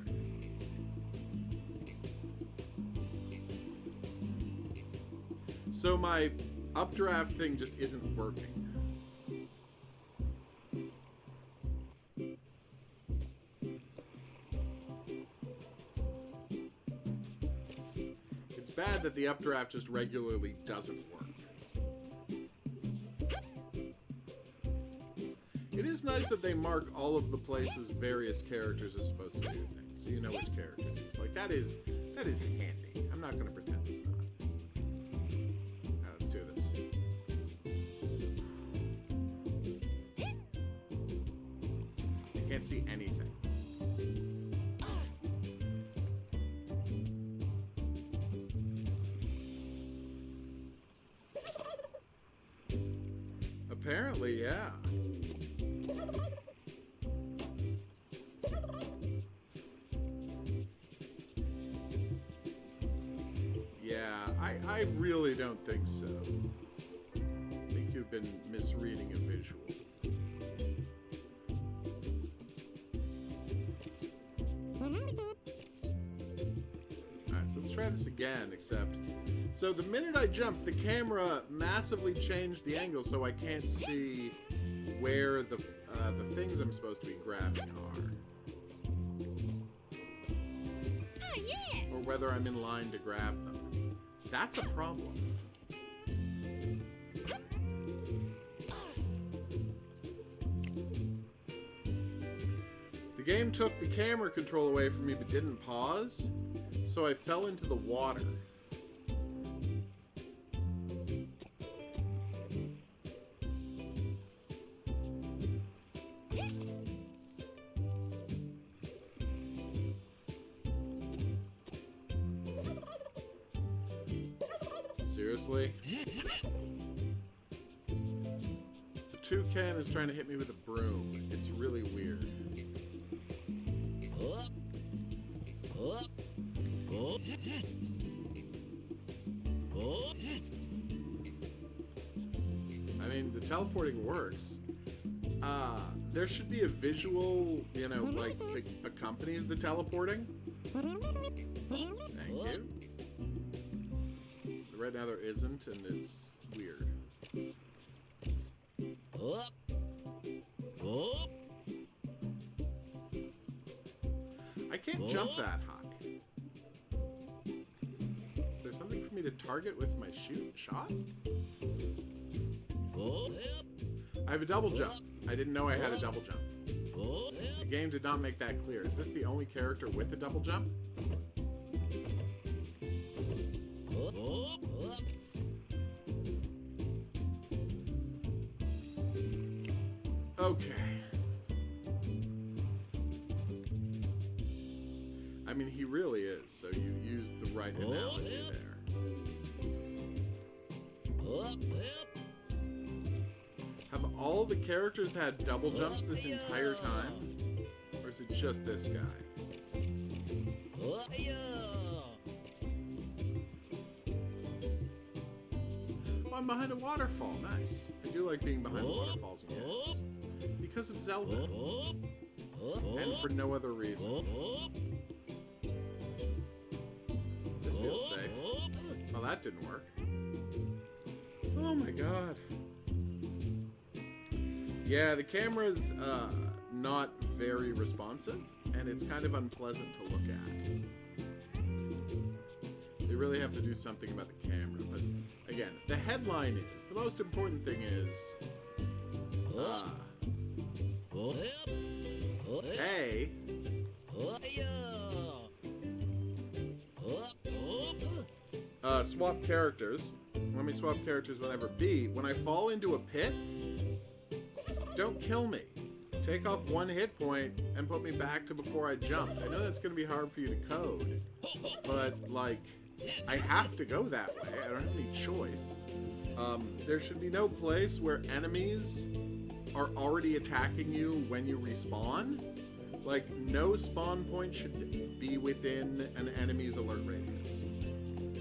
[SPEAKER 1] So my updraft thing just isn't working. It's bad that the updraft just regularly doesn't work. It is nice that they mark all of the places various characters are supposed to do things, so you know which character it is. Like, that is handy. I'm not going to pretend it's not. Now, let's do this. I can't see anything. Apparently, yeah. I really don't think so. I think you've been misreading a visual. Alright, so let's try this again, except... So the minute I jumped, the camera massively changed the angle so I can't see where the things I'm supposed to be grabbing are.
[SPEAKER 2] Oh, yeah!
[SPEAKER 1] Or whether I'm in line to grab them. That's a problem. The game took the camera control away from me but didn't pause, so I fell into the water. Seriously? The toucan is trying to hit me with a broom. It's really weird.
[SPEAKER 3] Up. Up. Up. Up.
[SPEAKER 1] I mean, the teleporting works. There should be a visual, you know, like, that accompanies the teleporting. Thank you. Right now there isn't, and it's weird.
[SPEAKER 3] Up. Up.
[SPEAKER 1] I can't jump that high. Is there something for me to target with my shot? I have a double jump. I didn't know I had a double jump. The game did not make that clear. Is this the only character with a double jump? Okay. I mean, he really is, so you used the right analogy there. Have all the characters had double jumps this entire time? Or is it just this guy? Oh, I'm behind a waterfall. Nice. I do like being behind waterfalls in games. Because of Zelda. And for no other reason. This feels safe. Well, that didn't work. Oh my god. Yeah, the camera's not very responsive, and it's kind of unpleasant to look at. They really have to do something about the camera, but again, the headline is, the most important thing is, hey, swap characters. Let me swap characters whenever B. When I fall into a pit, don't kill me. Take off 1 hit point and put me back to before I jumped. I know that's going to be hard for you to code, but, like, I have to go that way. I don't have any choice. There should be no place where enemies are already attacking you when you respawn. Like, no spawn point should be within an enemy's alert radius.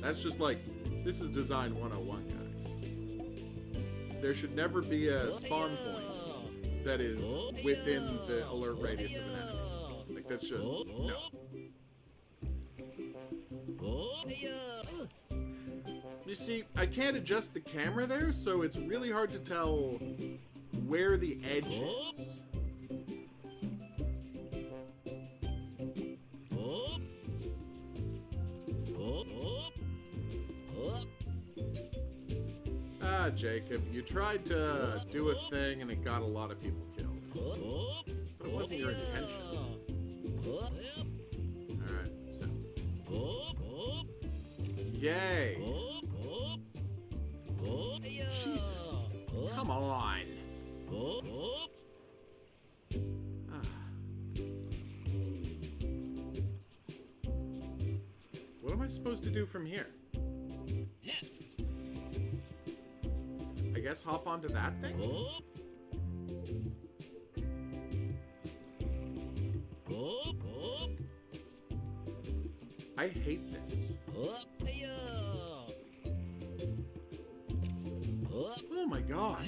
[SPEAKER 1] That's just like, this is design 101, guys. There should never be a spawn point that is within the alert radius of an enemy. Like, that's just, no. You see, I can't adjust the camera there, so it's really hard to tell where the edge is. Ah, Jacob, you tried to do a thing and it got a lot of people killed. But it wasn't your intention. Alright, so. Yay! Jesus, come on! What am I supposed to do from here? I guess hop onto that thing? I hate this. Oh my god.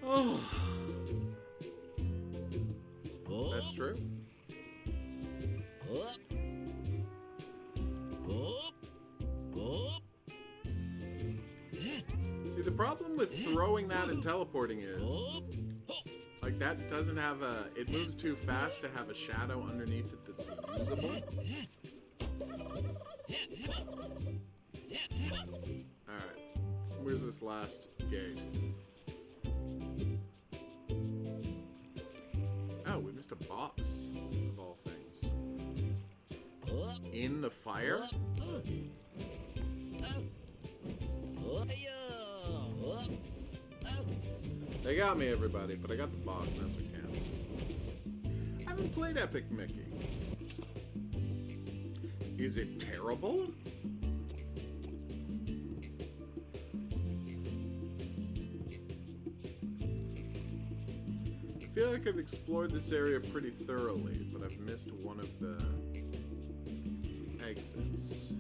[SPEAKER 1] Oh. That's true. See, the problem with throwing that and teleporting is, like, that doesn't have a... It moves too fast to have a shadow underneath it that's usable. Alright. Where's this last gate? Oh, we missed a box, of all things. In the fire? They got me, everybody, but I got the box, and that's what counts. I haven't played Epic Mickey. Is it terrible? I feel like I've explored this area pretty thoroughly, but I've missed one of the exits.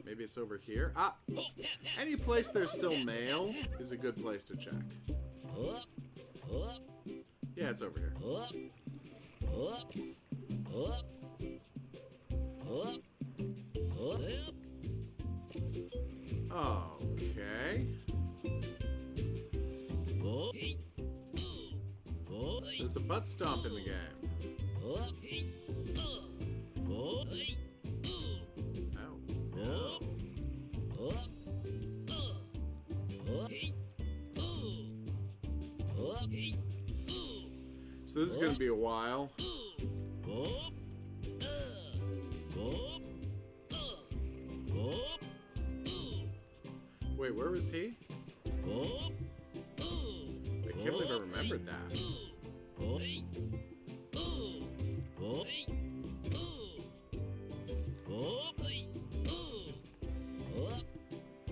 [SPEAKER 1] Maybe it's over here. Ah! Any place there's still mail is a good place to check. Yeah, it's over here. Okay. There's a butt stomp in the game. Oh. No. So this is going to be a while. Wait, where was he? I can't believe I remembered that.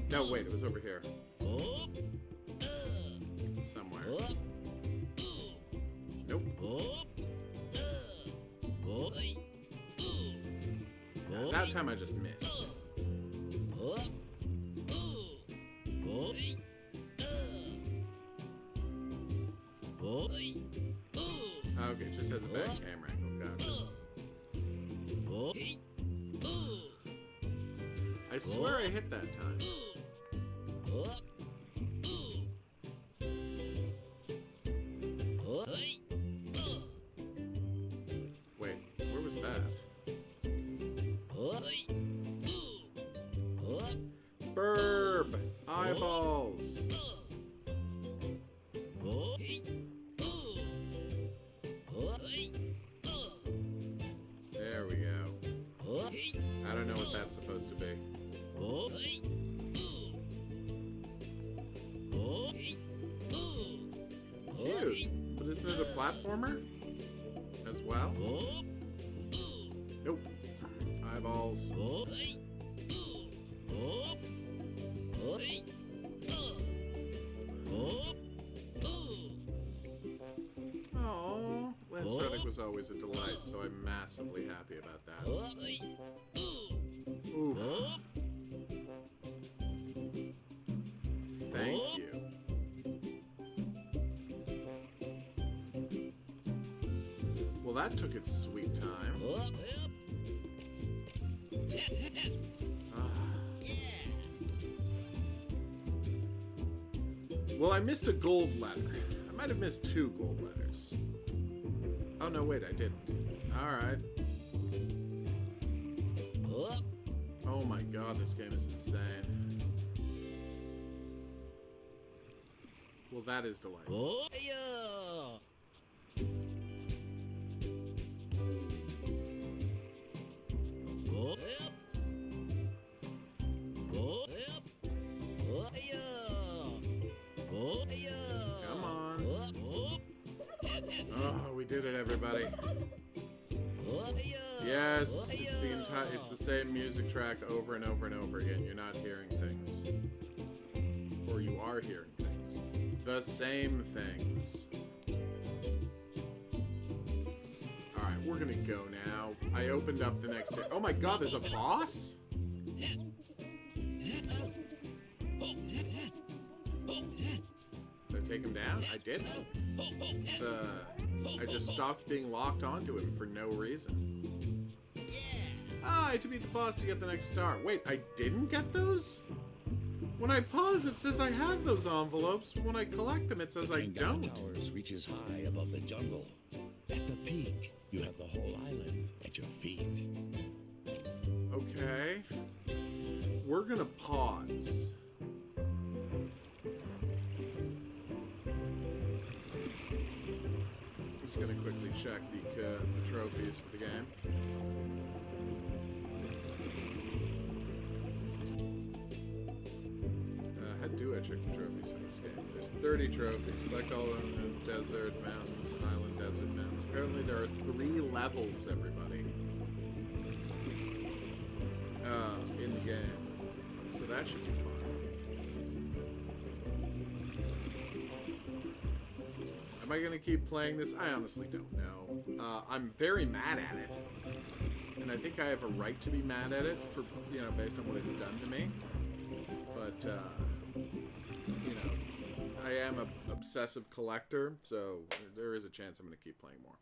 [SPEAKER 1] No, wait, it was over here. Somewhere. Nope. That time I just missed. Okay, it just has a bad camera angle. Gotcha. I swear I hit that time. Wait, where was that? Burb! Eyeballs! There we go. I don't know what that's supposed to be. Cute! But isn't it a platformer? As well? Nope. Eyeballs. Aww. Lance was always a delight, so I'm massively happy about that. Ooh. Thank you. Well, that took its sweet time. Well, I missed a gold letter. I might have missed 2 gold letters. Oh, no, wait, I didn't. Alright. Oh my god, this game is insane. Well, that is delightful. Come on. Oh, we did it, everybody. Yes, it's the same music track over and over and over again. You're not hearing things. Or you are hearing things. The same things. Alright, we're gonna go now. I opened up the next day. Oh my god, there's a boss? Did I take him down? I didn't. I just stopped being locked onto him for no reason. Ah, I had to beat the boss to get the next star. Wait, I didn't get those? When I pause, it says I have those envelopes, but when I collect them, it says I don't.
[SPEAKER 3] The towers reaches high above the jungle. At the peak, you have the whole island at your feet.
[SPEAKER 1] Okay. We're gonna pause. Just gonna quickly check the trophies for the game. How do I check the trophies for this game? There's 30 trophies. Collect all of them in desert, mountains, island, desert, mountains. Apparently there are 3 levels, everybody. In the game. So that should be fun. Am I going to keep playing this? I honestly don't know. I'm very mad at it. And I think I have a right to be mad at it for, based on what it's done to me. But, I am an obsessive collector, so there is a chance I'm going to keep playing more.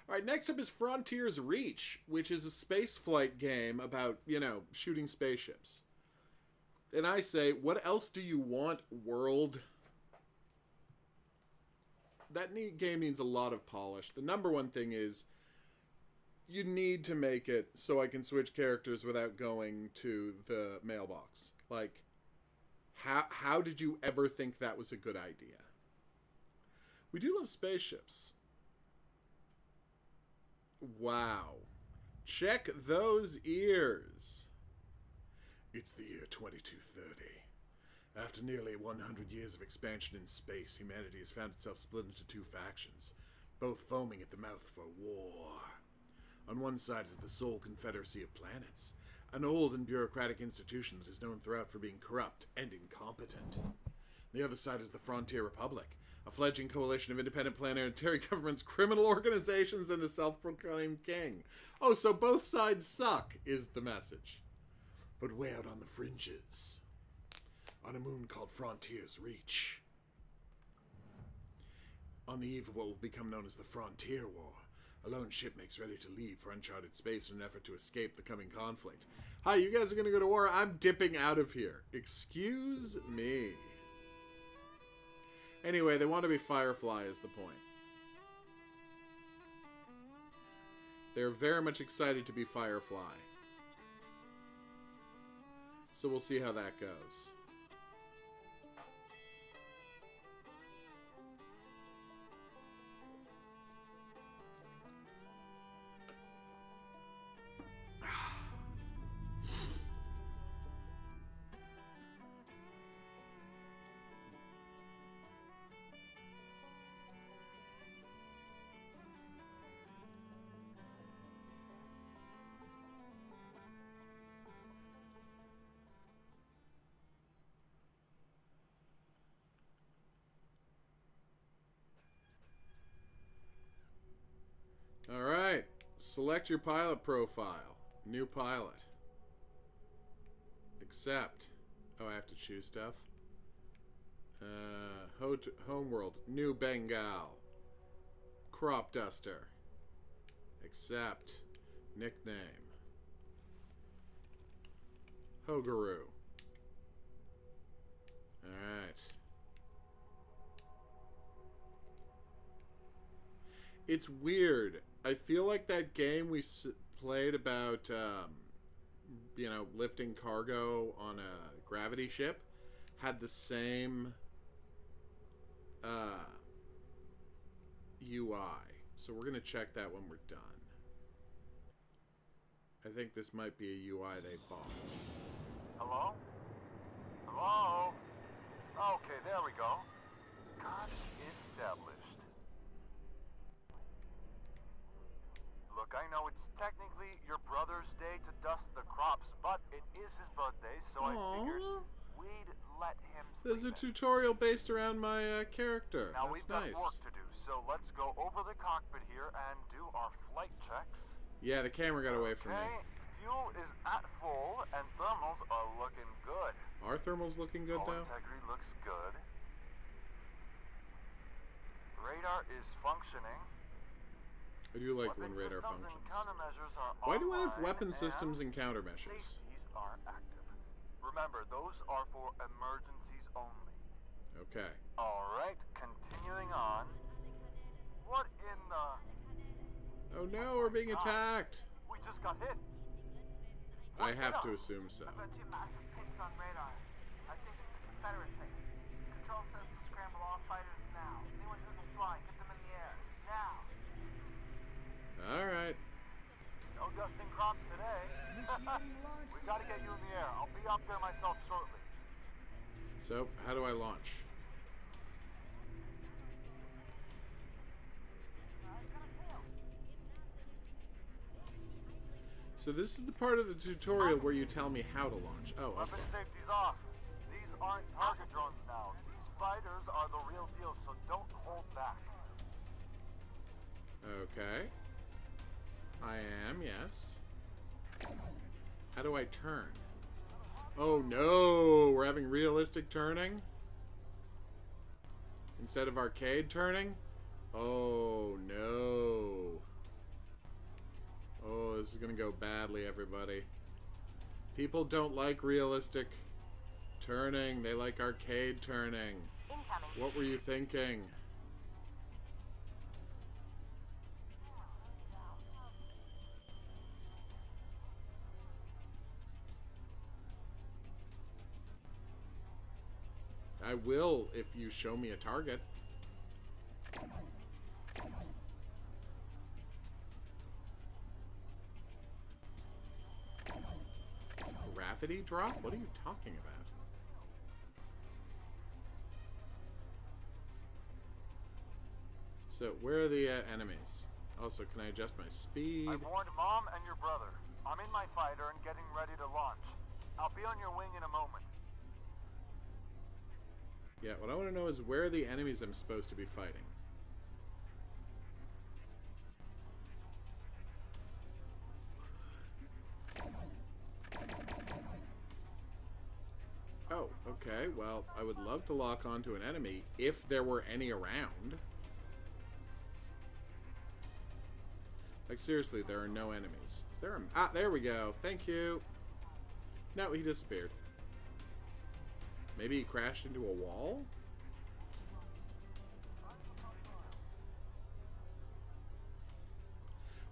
[SPEAKER 1] All right, next up is Frontiers Reach, which is a space flight game about, shooting spaceships. And I say, what else do you want, world? game needs a lot of polish. The number one thing is you need to make it so I can switch characters without going to the mailbox. Like, how did you ever think that was a good idea? We do love spaceships. Wow. Check those ears. It's the year 2230. After nearly 100 years of expansion in space, humanity has found itself split into two factions, both foaming at the mouth for war. On one side is the Sol Confederacy of Planets, an old and bureaucratic institution that is known throughout for being corrupt and incompetent. The other side is the Frontier Republic, a fledgling coalition of independent planetary governments, criminal organizations, and a self-proclaimed king. Oh, so both sides suck, is the message. But way out on the fringes, on a moon called Frontier's Reach, on the eve of what will become known as the Frontier War, a lone ship makes ready to leave for uncharted space in an effort to escape the coming conflict. Hi, you guys are going to go to war? I'm dipping out of here. Excuse me. Anyway, they want to be Firefly is the point. They're very much excited to be Firefly. So we'll see how that goes. Alright, select your pilot profile. New pilot. Accept. Oh, I have to choose stuff. Homeworld. New Bengal. Crop duster. Accept. Nickname. Hogaroo. Alright. It's weird. I feel like that game we played about, you know, lifting cargo on a gravity ship had the same UI. So we're going to check that when we're done. I think this might be a UI they bought.
[SPEAKER 4] Hello? Hello? Okay, there we go. God established. Look, I know it's technically your brother's day to dust the crops, but it is his birthday, so
[SPEAKER 1] Aww.
[SPEAKER 4] I figured we'd let him
[SPEAKER 1] There's a
[SPEAKER 4] sleep in.
[SPEAKER 1] tutorial based around my character.
[SPEAKER 4] Now
[SPEAKER 1] That's
[SPEAKER 4] we've got
[SPEAKER 1] nice.
[SPEAKER 4] work to do, so let's go over the cockpit here and do our flight checks.
[SPEAKER 1] Yeah, the camera got away from me.
[SPEAKER 4] Okay, fuel is at full, and thermals are looking good.
[SPEAKER 1] Are thermals looking good,
[SPEAKER 4] Hull
[SPEAKER 1] though?
[SPEAKER 4] integrity looks good. Radar is functioning.
[SPEAKER 1] I do like
[SPEAKER 4] Weapon
[SPEAKER 1] when radar
[SPEAKER 4] systems
[SPEAKER 1] functions.
[SPEAKER 4] and countermeasures are
[SPEAKER 1] Why do I have
[SPEAKER 4] online,
[SPEAKER 1] weapon
[SPEAKER 4] and
[SPEAKER 1] systems and countermeasures?
[SPEAKER 4] Safeties are active. Remember, those are for emergencies only.
[SPEAKER 1] Okay.
[SPEAKER 4] Alright, continuing on. What in the...
[SPEAKER 1] Oh no, we're being attacked!
[SPEAKER 4] We just got hit.
[SPEAKER 1] I have to assume so.
[SPEAKER 5] I've got two massive pings on radar. I think it's the Confederacy. Control says to scramble all fighters now. Anyone who can fly, get them in the air. Now.
[SPEAKER 1] Alright.
[SPEAKER 4] No dusting crops today. We gotta get you in the air. I'll be up there myself shortly.
[SPEAKER 1] So, how do I launch? So this is the part of the tutorial where you tell me how to launch. Oh, okay.
[SPEAKER 4] Weapon safety's off. These aren't target drones now. These fighters are the real deal, so don't hold back.
[SPEAKER 1] Okay. I am, yes. How do I turn? Oh no! We're having realistic turning? Instead of arcade turning? Oh no. Oh, this is gonna go badly, everybody. People don't like realistic turning. They like arcade turning.
[SPEAKER 5] Incoming.
[SPEAKER 1] What were you thinking? I will if you show me a target. Gravity drop? What are you talking about? So, where are the enemies? Also, can I adjust my speed?
[SPEAKER 4] I warned Mom and your brother. I'm in my fighter and getting ready to launch. I'll be on your wing in a moment.
[SPEAKER 1] Yeah, what I want to know is where are the enemies I'm supposed to be fighting? Oh, okay. Well, I would love to lock onto an enemy if there were any around. Like, seriously, there are no enemies. Is there a... Ah, there we go. Thank you. No, he disappeared. Maybe he crashed into a wall?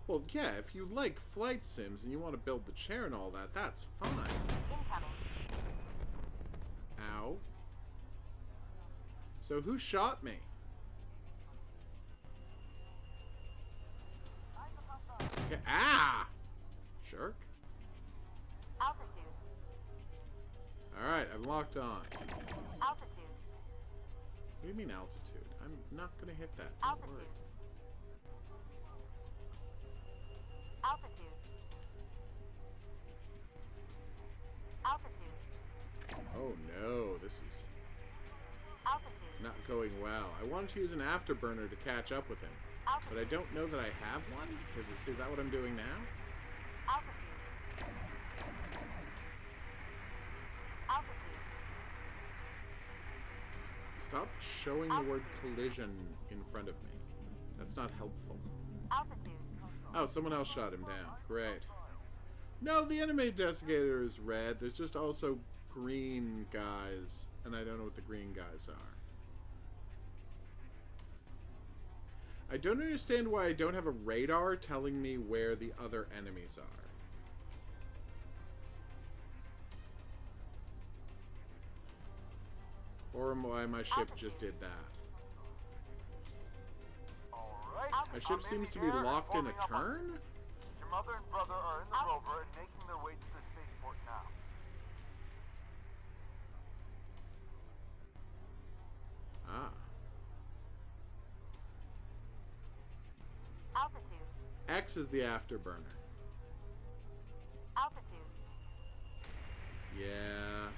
[SPEAKER 1] Well, yeah, if you like flight sims and you want to build the chair and all that, that's fine.
[SPEAKER 5] Incoming.
[SPEAKER 1] Ow. So who shot me? Okay. Ah! Jerk.
[SPEAKER 5] Altitude.
[SPEAKER 1] Alright, I'm locked on.
[SPEAKER 5] Altitude.
[SPEAKER 1] What do you mean altitude? I'm not gonna hit that. Don't
[SPEAKER 5] Altitude.
[SPEAKER 1] worry.
[SPEAKER 5] Altitude. Altitude.
[SPEAKER 1] Oh no, this is
[SPEAKER 5] Altitude.
[SPEAKER 1] not going well. I wanted to use an afterburner to catch up with him, but I don't know that I have one. Is that what I'm doing now?
[SPEAKER 5] Altitude. Altitude.
[SPEAKER 1] Stop showing the word collision in front of me. That's not helpful.
[SPEAKER 5] Altitude.
[SPEAKER 1] Oh, someone else shot him down. Great. No, the enemy investigator is red. There's just also green guys, and I don't know what the green guys are. I don't understand why I don't have a radar telling me where the other enemies are. Or why my ship just did that.
[SPEAKER 4] Alright.
[SPEAKER 1] My ship seems to be locked in a turn?
[SPEAKER 4] Your mother and brother are in the rover and making their way to the spaceport now.
[SPEAKER 1] Ah.
[SPEAKER 5] Altitude.
[SPEAKER 1] X is the afterburner.
[SPEAKER 5] Altitude.
[SPEAKER 1] Yeah.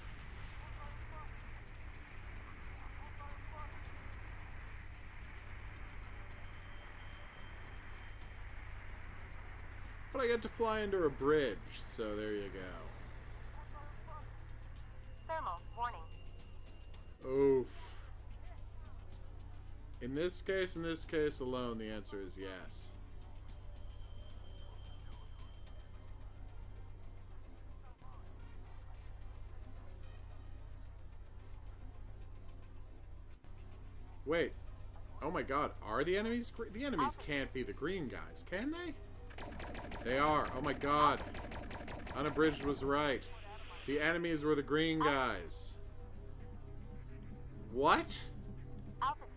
[SPEAKER 1] But I get to fly under a bridge, so there you go.
[SPEAKER 5] Thermal. Warning.
[SPEAKER 1] Oof. In this case alone, the answer is yes. Wait. Oh my god, are the enemies green? The enemies can't be the green guys, can they? They are. Oh my god. Unabridged was right. The enemies were the green guys. What?
[SPEAKER 5] Altitude.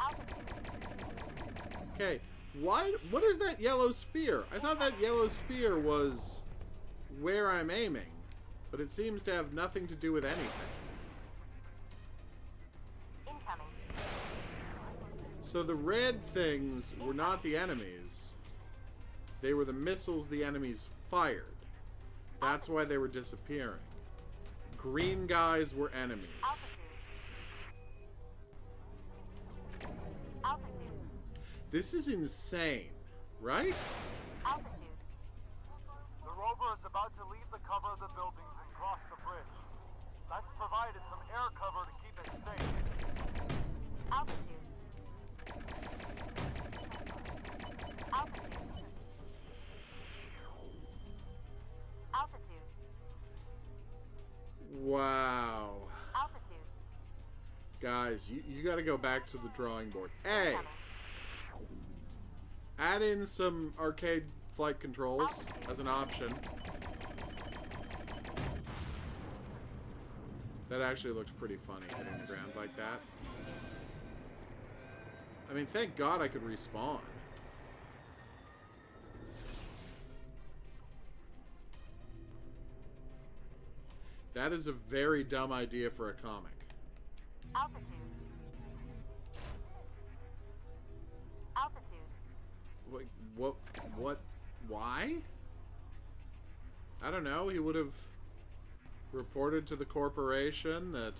[SPEAKER 5] Altitude.
[SPEAKER 1] Okay, what is that yellow sphere? I thought that yellow sphere was where I'm aiming, but it seems to have nothing to do with anything.
[SPEAKER 5] Incoming.
[SPEAKER 1] So the red things were not the enemies. They were the missiles the enemies fired. That's why they were disappearing. Green guys were enemies.
[SPEAKER 5] Altitude. Altitude.
[SPEAKER 1] This is insane, right?
[SPEAKER 5] Altitude.
[SPEAKER 4] The rover is about to leave the cover of the buildings and cross the bridge. That's provided some air cover to keep it safe.
[SPEAKER 5] Altitude. Altitude. Altitude.
[SPEAKER 1] Wow.
[SPEAKER 5] Altitude.
[SPEAKER 1] Guys, you gotta go back to the drawing board. A,
[SPEAKER 5] Incoming.
[SPEAKER 1] add in some arcade flight controls as an option. That actually looks pretty funny, hitting the ground like that. I mean, thank God I could respawn. That is a very dumb idea for a comic.
[SPEAKER 5] Altitude. Altitude.
[SPEAKER 1] What, why? I don't know, he would have reported to the corporation that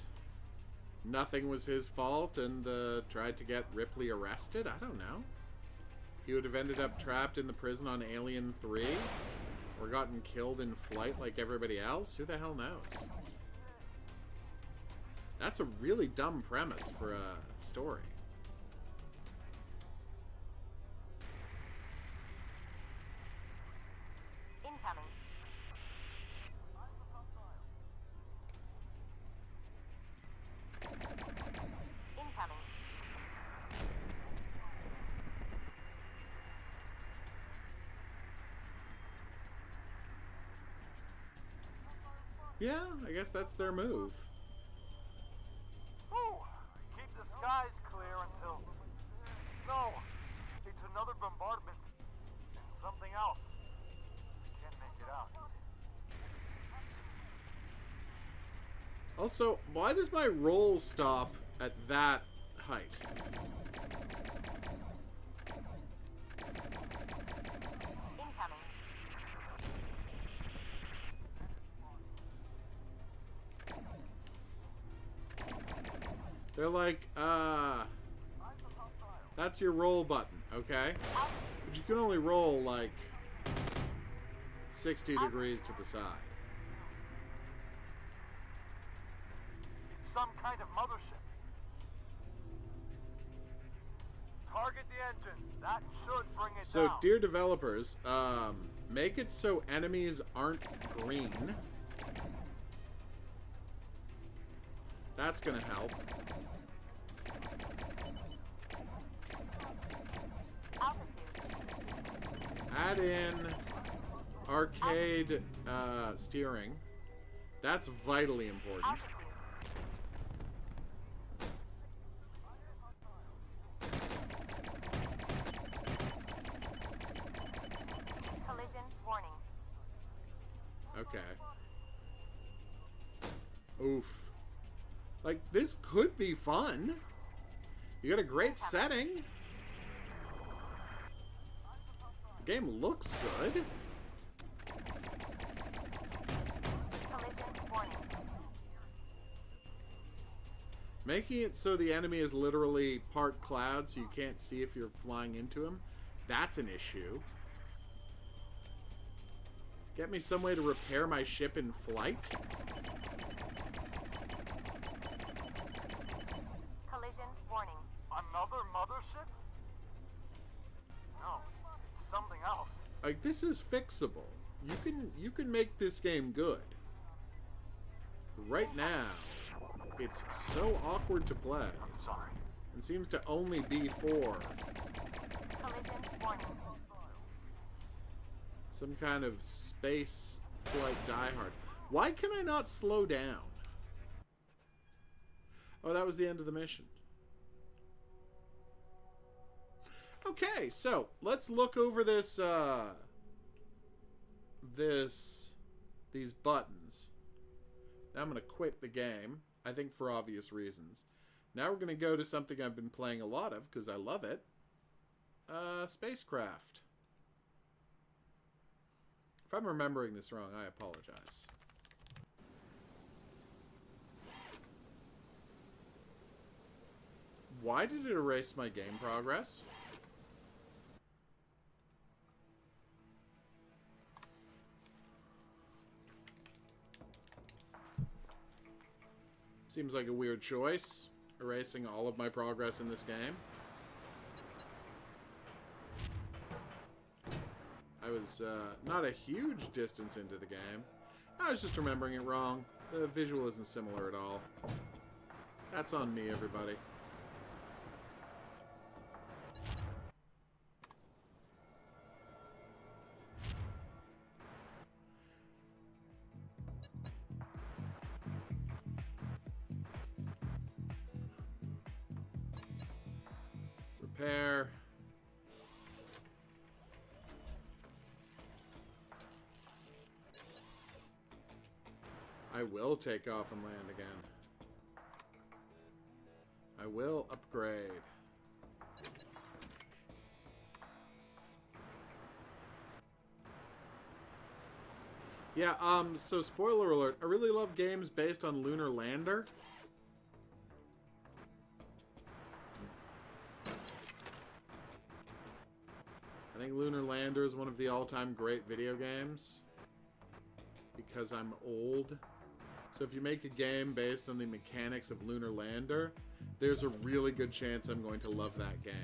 [SPEAKER 1] nothing was his fault and tried to get Ripley arrested? I don't know. He would have ended up trapped in the prison on Alien 3? Or gotten killed in flight like everybody else? Who the hell knows? That's a really dumb premise for a story.
[SPEAKER 5] Incoming. Incoming.
[SPEAKER 1] Yeah, I guess that's their move.
[SPEAKER 4] Whew. Keep the skies clear until... No, it's another bombardment. And something else. Can't make it out.
[SPEAKER 1] Also, why does my roll stop at that height?
[SPEAKER 5] Incoming.
[SPEAKER 1] They're like, that's your roll button, okay? But you can only roll, like, 60 degrees to the side.
[SPEAKER 4] Some kind of mothership. Target the engines. That should bring it
[SPEAKER 1] So,
[SPEAKER 4] down.
[SPEAKER 1] dear developers, make it so enemies aren't green. That's gonna help. Add in arcade steering. That's vitally important.
[SPEAKER 5] Collision warning.
[SPEAKER 1] Okay. Oof. Like, this could be fun. You got a great setting. The game looks good.
[SPEAKER 5] Collision warning.
[SPEAKER 1] Making it so the enemy is literally part cloud so you can't see if you're flying into him, that's an issue. Get me some way to repair my ship in flight?
[SPEAKER 5] Collision warning.
[SPEAKER 4] Another mothership? No, it's something else.
[SPEAKER 1] Like, this is fixable. You can make this game good. Right now, it's so awkward to play.
[SPEAKER 4] Sorry.
[SPEAKER 1] And seems to only be for
[SPEAKER 5] Collision warning.
[SPEAKER 1] some kind of space flight diehard. Why can I not slow down? Oh, that was the end of the mission. Okay, so let's look over this these buttons. Now I'm going to quit the game, I think for obvious reasons. Now we're going to go to something I've been playing a lot of because I love it. Spacecraft. If I'm remembering this wrong, I apologize. Why did it erase my game progress? Seems like a weird choice, erasing all of my progress in this game. I was not a huge distance into the game. I was just remembering it wrong. The visual isn't similar at all. That's on me, everybody. repair. I will take off and land again. I will upgrade. Yeah, so spoiler alert, I really love games based on Lunar Lander. I think Lunar Lander is one of the all-time great video games. Because I'm old. So if you make a game based on the mechanics of Lunar Lander, there's a really good chance I'm going to love that game.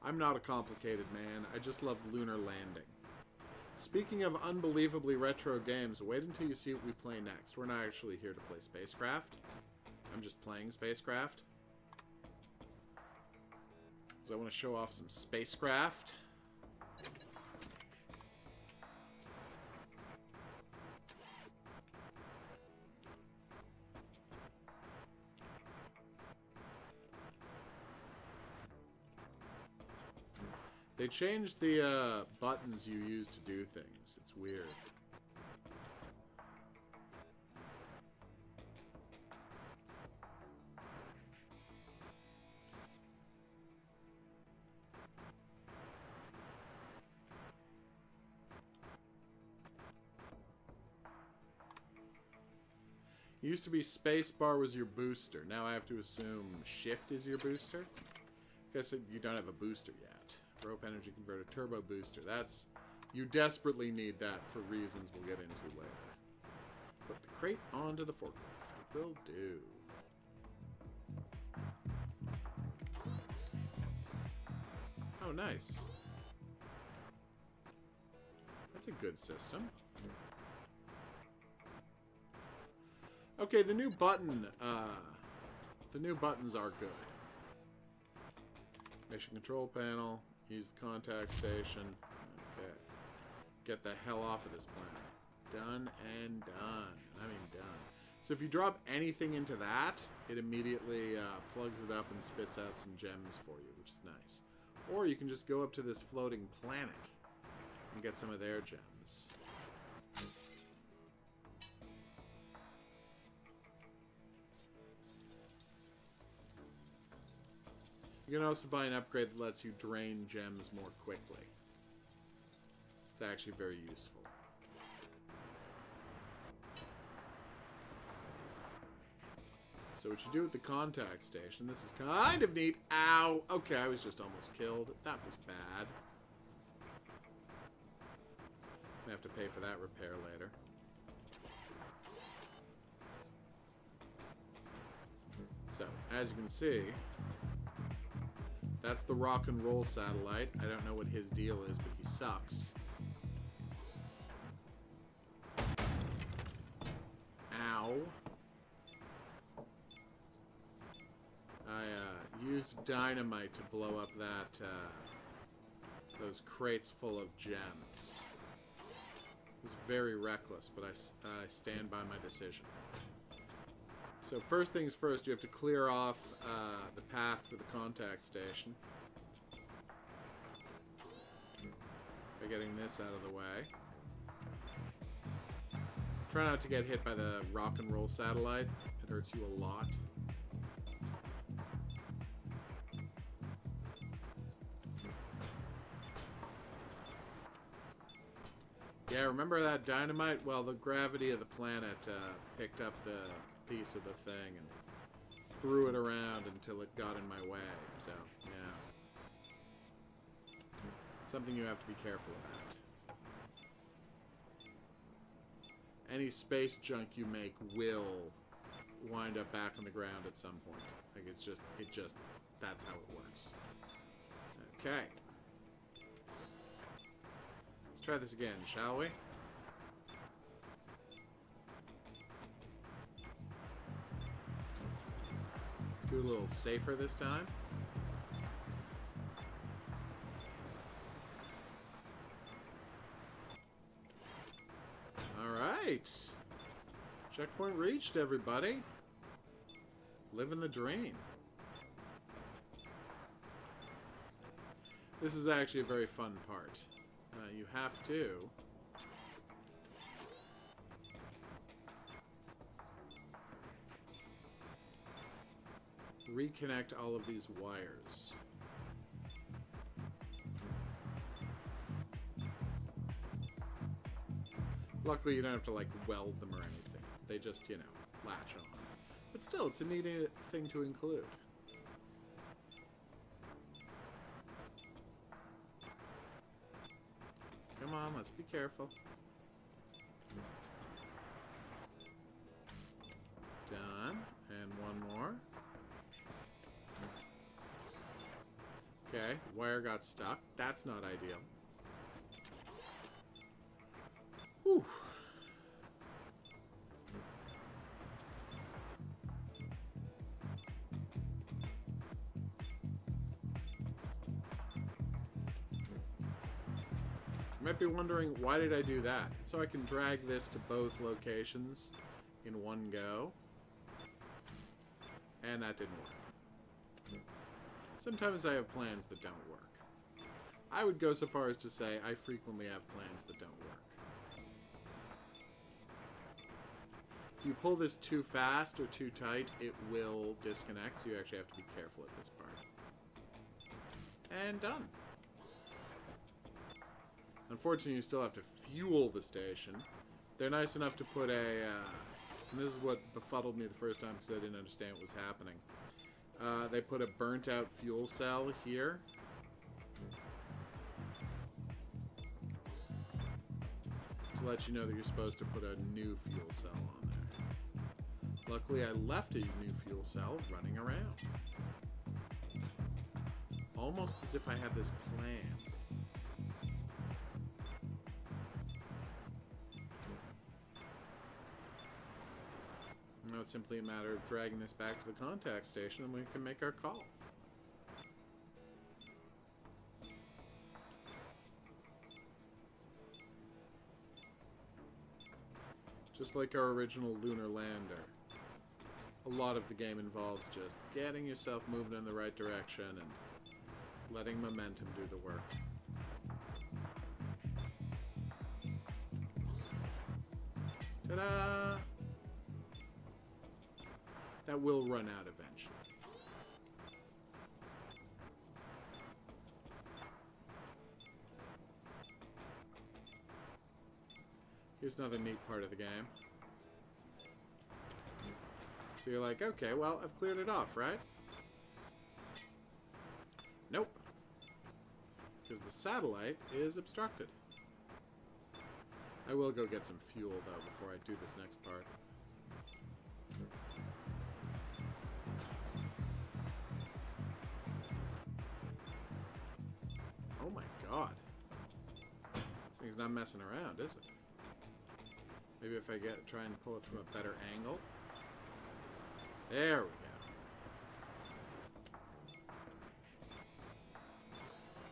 [SPEAKER 1] I'm not a complicated man. I just love lunar landing. Speaking of unbelievably retro games, wait until you see what we play next. We're not actually here to play Spacecraft. I'm just playing Spacecraft. Because I want to show off some Spacecraft. They changed the buttons you use to do things. It's weird. It used to be spacebar was your booster. Now I have to assume shift is your booster. Guess you don't have a booster yet. Rope energy converter, turbo booster. That's... You desperately need that for reasons we'll get into later. Put the crate onto the forklift. It will do. Oh, nice. That's a good system. Okay, the new button, the new buttons are good. Mission control panel. Use the contact station. Okay. Get the hell off of this planet. Done and done. I mean done. So if you drop anything into that, it immediately plugs it up and spits out some gems for you, which is nice. Or you can just go up to this floating planet and get some of their gems. You can also buy an upgrade that lets you drain gems more quickly. It's actually very useful. So what you do with the contact station, this is kind of neat. Ow! Okay, I was just almost killed. That was bad. I have to pay for that repair later. So, as you can see, that's the rock and roll satellite. I don't know what his deal is, but he sucks. Ow. I used dynamite to blow up that, those crates full of gems. It was very reckless, but I stand by my decision. So first things first, you have to clear off the path for the contact station. By getting this out of the way. Try not to get hit by the rock and roll satellite. It hurts you a lot. Yeah, remember that dynamite? Well, the gravity of the planet picked up the piece of the thing and threw it around until it got in my way. So, yeah. Something you have to be careful about. Any space junk you make will wind up back on the ground at some point. Like, it just, that's how it works. Okay. Let's try this again, shall we? Do it a little safer this time. Alright. Checkpoint reached, everybody. Living the dream. This is actually a very fun part. You have to reconnect all of these wires. Luckily, you don't have to, like, weld them or anything. They just, you know, latch on. But still, it's a neat thing to include. Come on, let's be careful. Done. And one more. Okay, wire got stuck. That's not ideal. Whew. You might be wondering, why did I do that? So I can drag this to both locations in one go. And that didn't work. Sometimes I have plans that don't work. I would go so far as to say I frequently have plans that don't work. If you pull this too fast or too tight, it will disconnect, so you actually have to be careful at this part. And done. Unfortunately, you still have to fuel the station. They're nice enough to put a... and this is what befuddled me the first time because I didn't understand what was happening. They put a burnt-out fuel cell here. To let you know that you're supposed to put a new fuel cell on there. Luckily, I left a new fuel cell running around. Almost as if I had this plan. Now it's simply a matter of dragging this back to the contact station and we can make our call. Just like our original lunar lander, a lot of the game involves just getting yourself moving in the right direction and letting momentum do the work. Ta-da! That will run out eventually. Here's another neat part of the game. So you're like, okay, well, I've cleared it off, right? Nope. Because the satellite is obstructed. I will go get some fuel, though, before I do this next part. Oh my god. This thing's not messing around, is it? Maybe if I try and pull it from a better angle. There we go.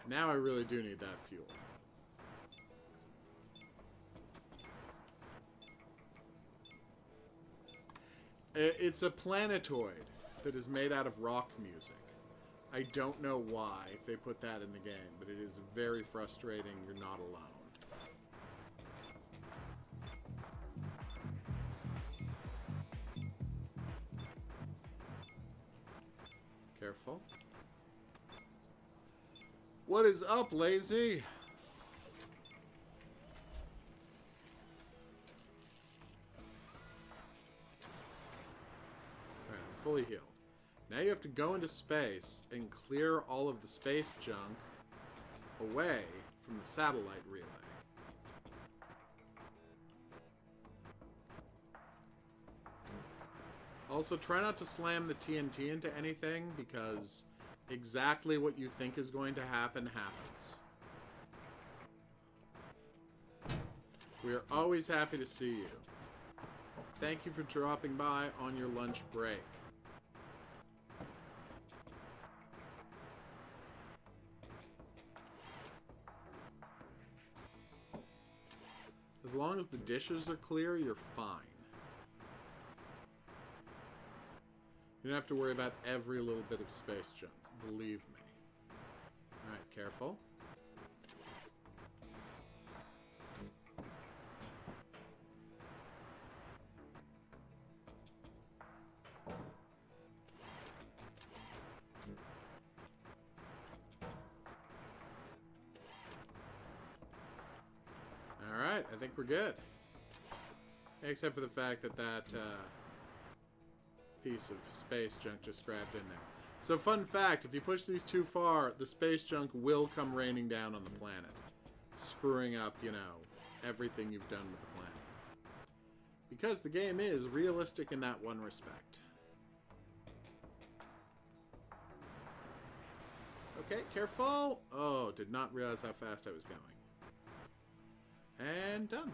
[SPEAKER 1] Now I really do need that fuel. It's a planetoid that is made out of rock music. I don't know why they put that in the game, but it is very frustrating. You're not alone. Careful. What is up, Lazy? Alright, I'm fully healed. Now you have to go into space and clear all of the space junk away from the satellite relay. Also, try not to slam the TNT into anything, because exactly what you think is going to happen happens. We are always happy to see you. Thank you for dropping by on your lunch break. As long as the dishes are clear, you're fine. You don't have to worry about every little bit of space junk. Believe me. Alright, careful. Alright, I think we're good. Except for the fact that piece of space junk just grabbed in there. So fun fact, if you push these too far, the space junk will come raining down on the planet. Screwing up, you know, everything you've done with the planet. Because the game is realistic in that one respect. Okay, careful! Oh, did not realize how fast I was going. And done.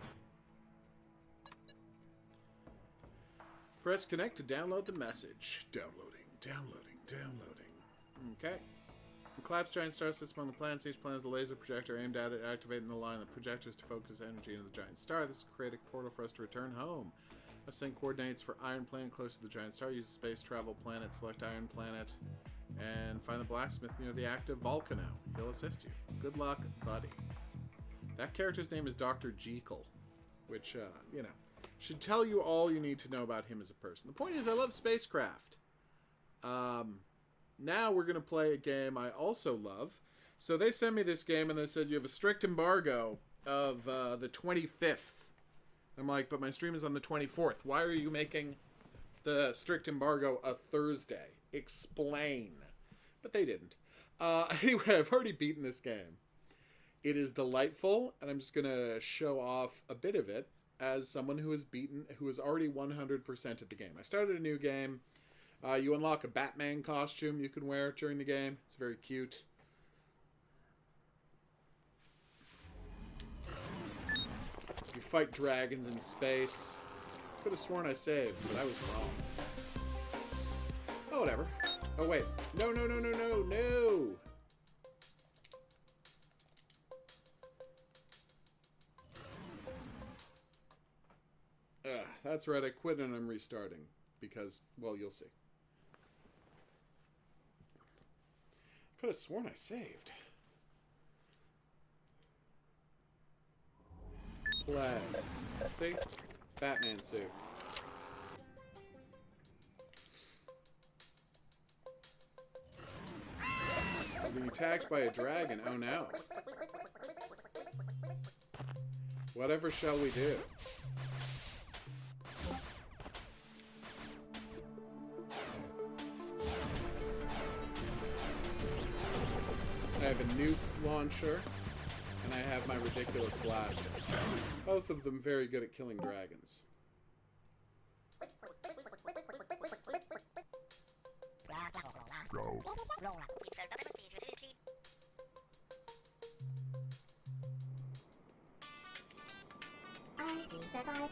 [SPEAKER 1] Press connect to download the message. Downloading, downloading, downloading. Okay. The collapsed giant star system on the planet. Each planet has a laser projector aimed at it, activating the line of projectors to focus energy into the giant star. This will create a portal for us to return home. I've sent coordinates for Iron Planet close to the giant star. Use space travel planet, select Iron Planet, and find the blacksmith near the active volcano. He'll assist you. Good luck, buddy. That character's name is Dr. Jekyll, which, you know, should tell you all you need to know about him as a person. The point is, I love spacecraft. Now we're going to play a game I also love. So they sent me this game, and they said, you have a strict embargo of the 25th. I'm like, but my stream is on the 24th. Why are you making the strict embargo a Thursday? Explain. But they didn't. Anyway, I've already beaten this game. It is delightful, and I'm just going to show off a bit of it as someone who has already 100% at the game. I started a new game. You unlock a Batman costume you can wear during the game. It's very cute. You fight dragons in space. Could have sworn I saved, but I was wrong. Oh, whatever. Oh, wait. No, no, no, no, no, no! That's right, I quit and I'm restarting. Because, well, you'll see. Could have sworn I saved. Play. See? Batman suit. I'm being attacked by a dragon. Oh no. Whatever shall we do? I have a nuke launcher, and I have my ridiculous blaster. Both of them very good at killing dragons.
[SPEAKER 6] Go.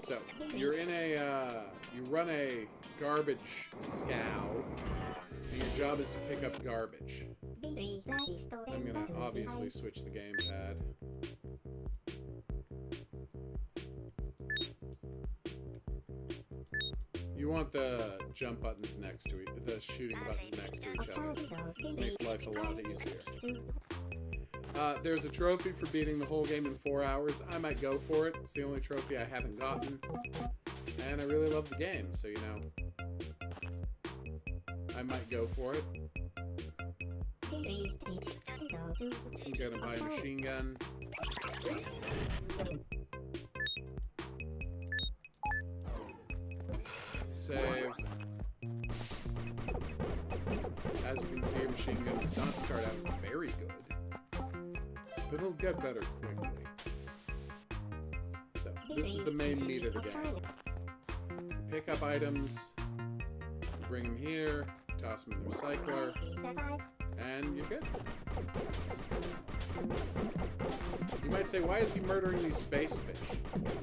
[SPEAKER 1] So, you're in a, you run a garbage scow, and your job is to pick up garbage. I'm gonna obviously switch the gamepad. You want the jump buttons next to the shooting buttons next to each other. Makes life a lot easier. There's a trophy for beating the whole game in 4 hours. I might go for it. It's the only trophy I haven't gotten. And I really love the game, so you know. I might go for it. I'm gonna buy a machine gun. Save. As you can see, a machine gun does not start out very good, but it'll get better quickly. So, this is the main meat of the game. Pick up items, bring them here, toss them in the recycler, and you're good. You might say, why is he murdering these space fish?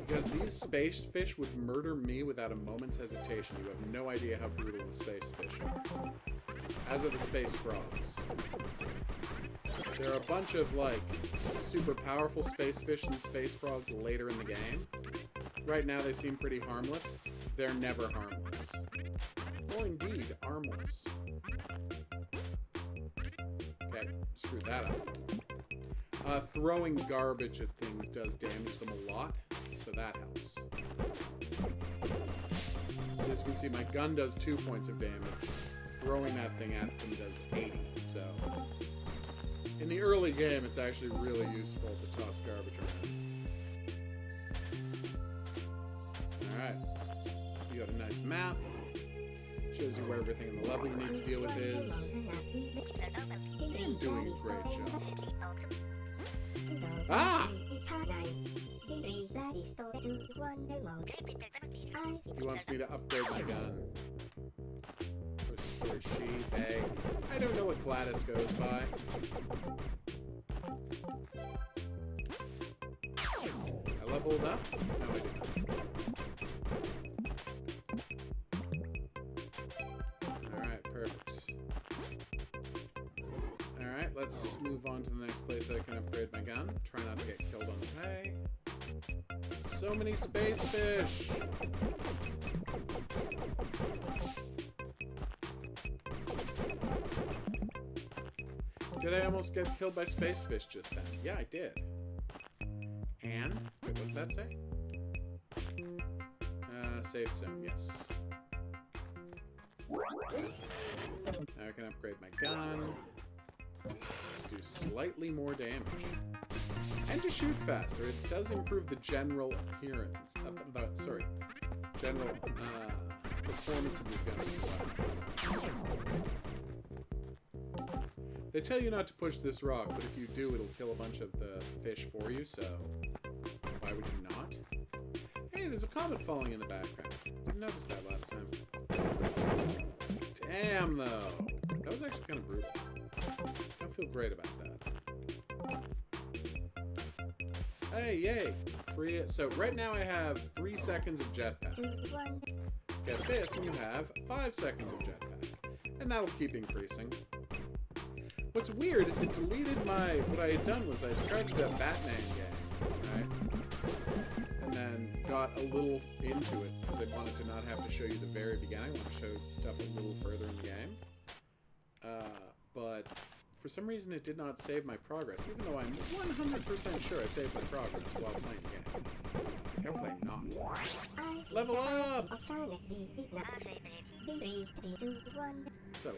[SPEAKER 1] Because these space fish would murder me without a moment's hesitation. You have no idea how brutal the space fish are. As are the space frogs. There are a bunch of, like, super powerful space fish and space frogs later in the game. Right now they seem pretty harmless. They're never harmless. nor indeed armless. Okay, screw that up. Throwing garbage at things does damage them a lot, so that helps. As you can see, my gun does 2 points of damage. Throwing that thing at them does 80, so... In the early game, it's actually really useful to toss garbage around. Alright. You got a nice map. Shows you where everything in the level you need to deal with is. I'm doing a great job. Ah! He wants me to upgrade my gun. Or she, they. I don't know what Gladys goes by. I leveled up? No, I didn't. Alright, perfect. Alright, let's move on to the next place I can upgrade my gun. Try not to get killed on the way. So many space fish! Did I almost get killed by space fish just then? Yeah, I did. And? Wait, what did that say? Save soon, yes. Now I can upgrade my gun. Do slightly more damage. And to shoot faster. It does improve the general appearance. General performance of your gun as well. They tell you not to push this rock, but if you do, it'll kill a bunch of the fish for you, so why would you not? Hey, there's a comet falling in the background. Didn't notice that last time. Damn, though. That was actually kind of brutal. I don't feel great about that. Hey, yay! Free it. So right now I have 3 seconds of jetpack. Get this, and you have 5 seconds of jetpack. And that'll keep increasing. What's weird is it deleted what I had done was I started a Batman game, right? And then got a little into it because I wanted to not have to show you the very beginning. I want to show stuff a little further in the game. But for some reason it did not save my progress, even though I'm 100% sure I saved my progress while playing the game. Hopefully not. Level up! So,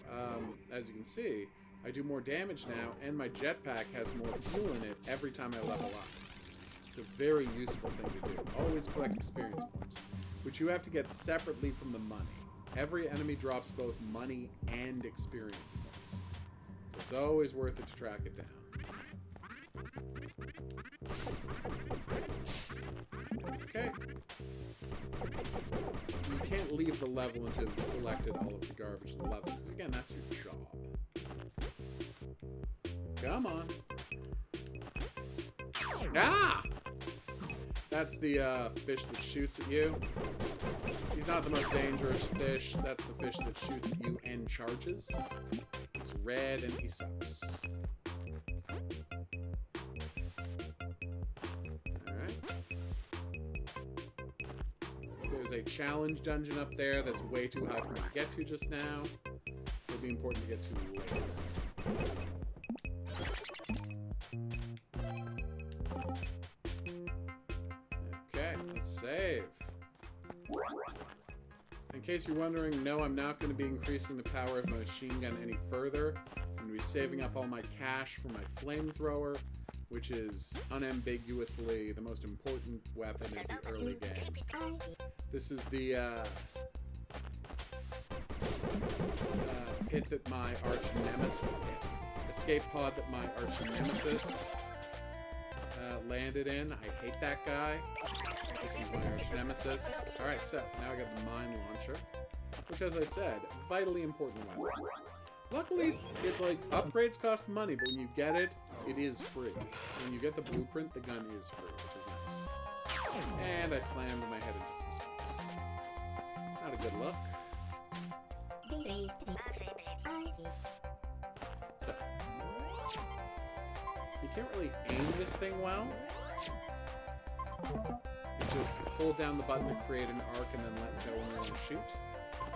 [SPEAKER 1] as you can see, I do more damage now, and my jetpack has more fuel in it every time I level up. It's a very useful thing to do. Always collect experience points, which you have to get separately from the money. Every enemy drops both money and experience points. So it's always worth it to track it down. Okay. You can't leave the level until you've collected all of the garbage in the level, because again, that's your job. Come on. Ah! That's the fish that shoots at you. He's not the most dangerous fish. That's the fish that shoots at you and charges. He's red and he sucks. Alright. There's a challenge dungeon up there that's way too high for me to get to just now. It'll be important to get to later. Okay, let's save. In case you're wondering, no, I'm not going to be increasing the power of my machine gun any further. I'm going to be saving up all my cash for my flamethrower, which is unambiguously the most important weapon in the early game. This is the pit that my arch-nemesis escape pod that my arch-nemesis landed in. I hate that guy. This is my arch-nemesis. Alright, so now I got the mine launcher, which, as I said, vitally important weapon. Luckily, upgrades cost money, but when you get it, it is free. When you get the blueprint, the gun is free, which is nice. And I slammed my head into some spikes. Not a good look. So, you can't really aim this thing well. You just hold down the button to create an arc and then let go when you want to shoot.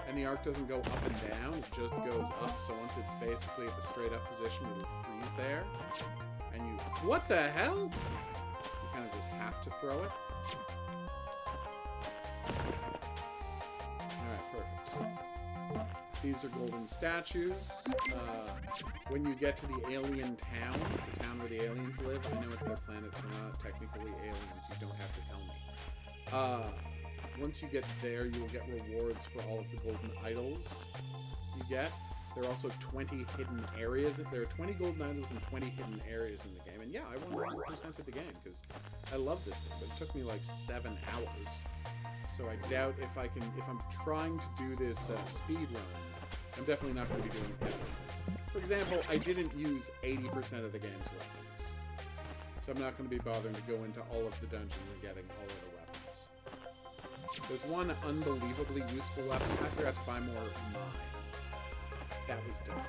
[SPEAKER 1] And the arc doesn't go up and down, it just goes up, so once it's basically at the straight up position, it'll freeze there. And you... What the hell? You kind of just have to throw it. Alright, perfect. These are golden statues. When you get to the alien town, the town where the aliens live, I know if they're planets or not, technically aliens, you don't have to tell me. Once you get there, you will get rewards for all of the golden idols you get. There are also 20 hidden areas. There are 20 golden idols and 20 hidden areas in the game. And yeah, I 100% of the game because I love this thing, but it took me like 7 hours. So I doubt if I'm trying to do this speed run, I'm definitely not going to be doing everything. For example, I didn't use 80% of the game's weapons. So I'm not going to be bothering to go into all of the dungeons and getting all of the weapons. There's one unbelievably useful weapon. I forgot to buy more mines. That was dumb.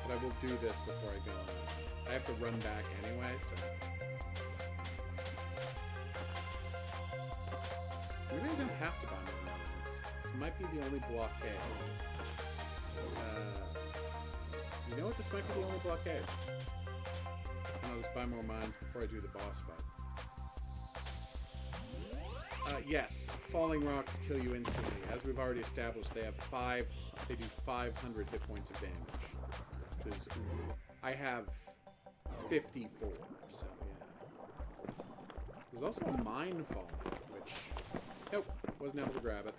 [SPEAKER 1] But I will do this before I go on. I have to run back anyway, so... Maybe I don't have to buy more mines. This might be the only blockade. You know what? This might be the only blockade. I'll just buy more mines before I do the boss fight. Yes, falling rocks kill you instantly. As we've already established, they do 500 hit points of damage. Because I have 54, so yeah. There's also a mine falling, which... Nope, wasn't able to grab it.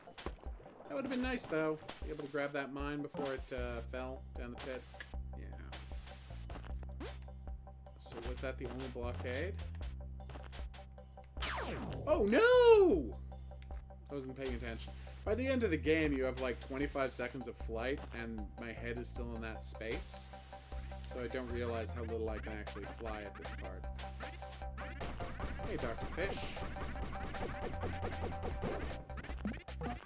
[SPEAKER 1] That would have been nice, though. Be able to grab that mine before it fell down the pit. Yeah. So was that the only blockade? Oh, no! I wasn't paying attention. By the end of the game, you have like 25 seconds of flight, and my head is still in that space. So I don't realize how little I can actually fly at this part. Hey, Dr. Fish.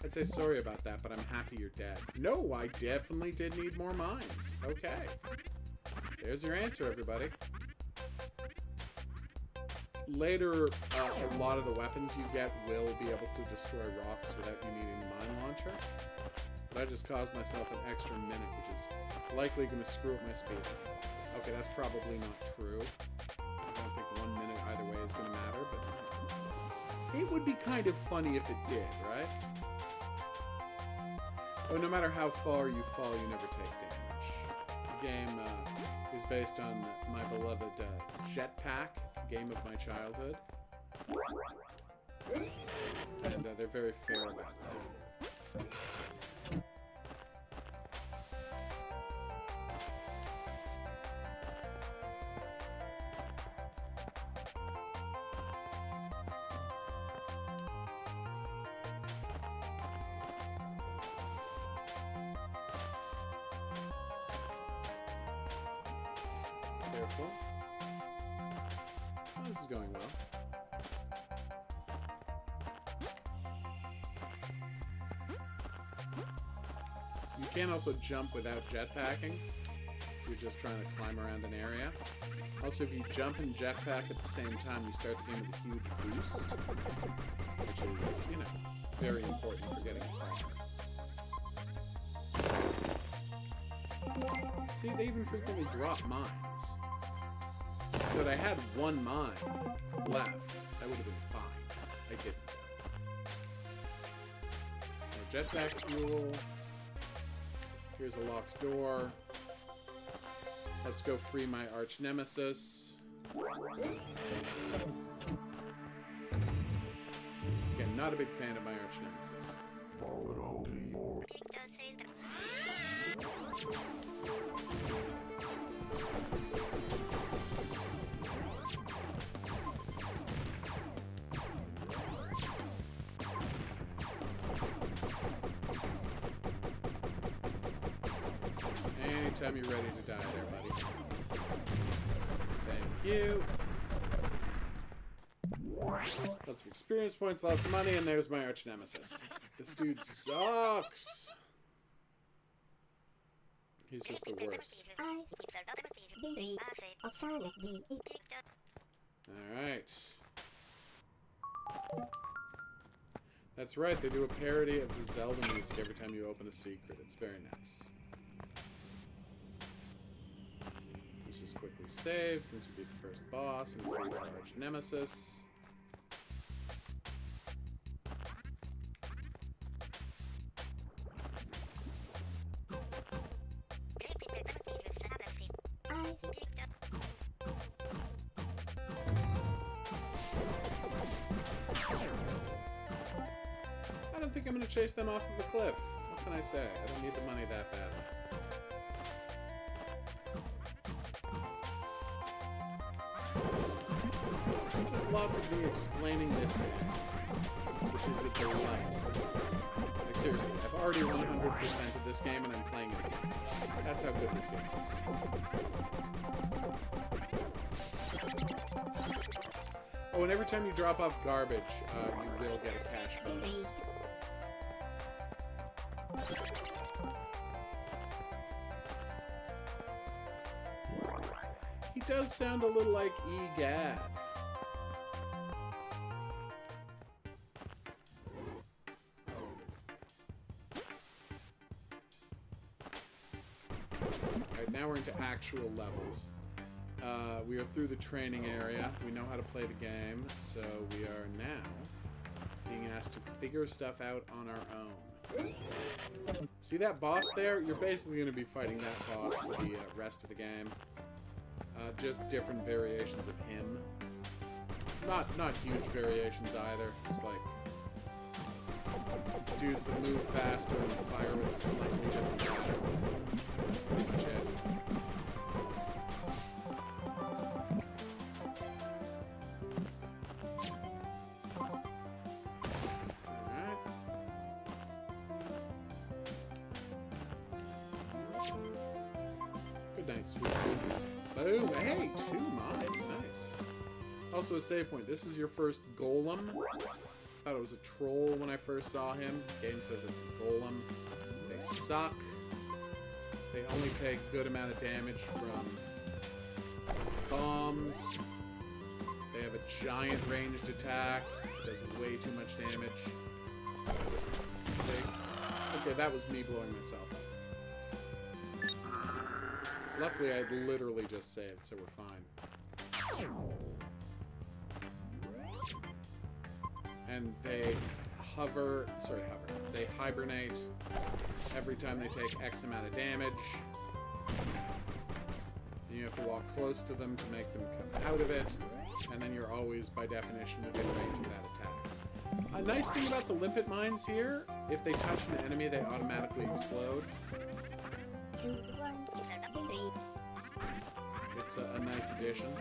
[SPEAKER 1] I'd say sorry about that, but I'm happy you're dead. No, I definitely did need more mines. Okay. There's your answer, everybody. Later, a lot of the weapons you get will be able to destroy rocks without you needing the mine launcher. But I just caused myself an extra minute, which is likely going to screw up my speed. Okay, that's probably not true. I don't think 1 minute either way is going to matter, but it would be kind of funny if it did, right? Oh, no matter how far you fall, you never take damage. The game is based on my beloved Jetpack, game of my childhood. And they're very fair about that. Careful. Oh, this is going well. You can also jump without jetpacking. You're just trying to climb around an area. Also, if you jump and jetpack at the same time, you start the game with a huge boost, which is, you know, very important for getting far. See, they even frequently drop mines. So if I had 1 mine left, that would have been fine. I didn't. No jetpack fuel. Here's a locked door. Let's go free my arch nemesis. Again, not a big fan of my arch nemesis. Anytime you're ready to die there, buddy. Thank you. Lots of experience points, lots of money, and there's my arch nemesis. This dude sucks. He's just the worst. Alright. That's right, they do a parody of the Zelda music every time you open a secret. It's very nice. Let's just quickly save since we beat the first boss and defeated our arch nemesis. I don't think I'm going to chase them off of a cliff. What can I say? I don't need the money that badly. Just lots of me explaining this game, which is a delight. Like seriously, I've already 100% of this game and I'm playing it again. That's how good this game is. Oh, and every time you drop off garbage, you will get a cash bonus. He does sound a little like Egad. Alright, now we're into actual levels. We are through the training area. We know how to play the game, so we are now being asked to figure stuff out on our own. See that boss there? You're basically going to be fighting that boss for the rest of the game. Just different variations of him. Not huge variations either. Just like dudes that move faster and fire with a slightly different pattern. Pretty much it. Good night, sweet kids. Boom! Hey, 2 mines. Nice. Also a save point. This is your first golem. Thought it was a troll when I first saw him. The game says it's a golem. They suck. They only take good amount of damage from bombs. They have a giant ranged attack. Does way too much damage. See? Okay, that was me blowing myself up. Luckily, I literally just saved, so we're fine. And they they hibernate every time they take X amount of damage. And you have to walk close to them to make them come out of it, and then you're always, by definition, within range of that attack. A nice thing about the limpet mines here, if they touch an enemy, they automatically explode. It's a nice addition.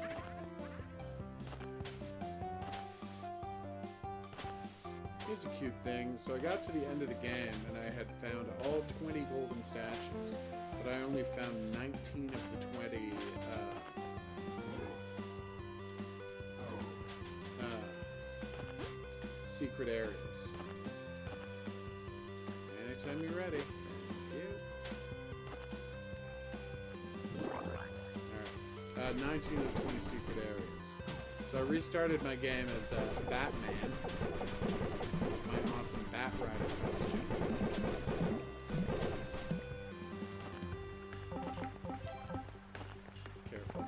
[SPEAKER 1] Here's a cute thing. So I got to the end of the game and I had found all 20 golden statues, but I only found 19 of the 20 secret areas. Anytime you're ready. Alright. 19 of 20 secret areas. So I restarted my game as Batman. My awesome Bat Rider costume. Careful.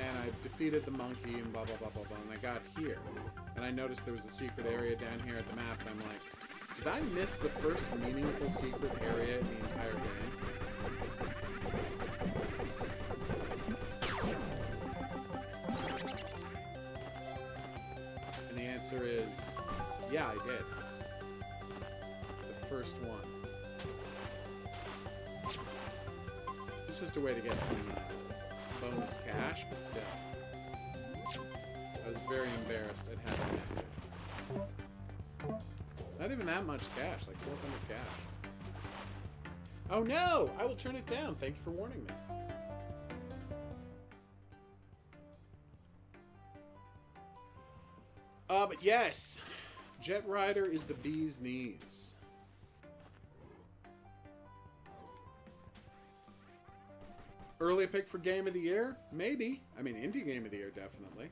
[SPEAKER 1] And I defeated the monkey and blah blah blah blah blah, and I got here. And I noticed there was a secret area down here at the map, and I'm like, did I miss the first meaningful secret area in the entire game? And the answer is, yeah, I did. The first one. It's just a way to get some bonus cash, but still. I was very embarrassed at having missed it. Not even that much cash, like 400 cash. Oh no! I will turn it down. Thank you for warning me. But yes, Jett Rider is the bee's knees. Early pick for Game of the Year? Maybe. I mean, Indie Game of the Year, definitely.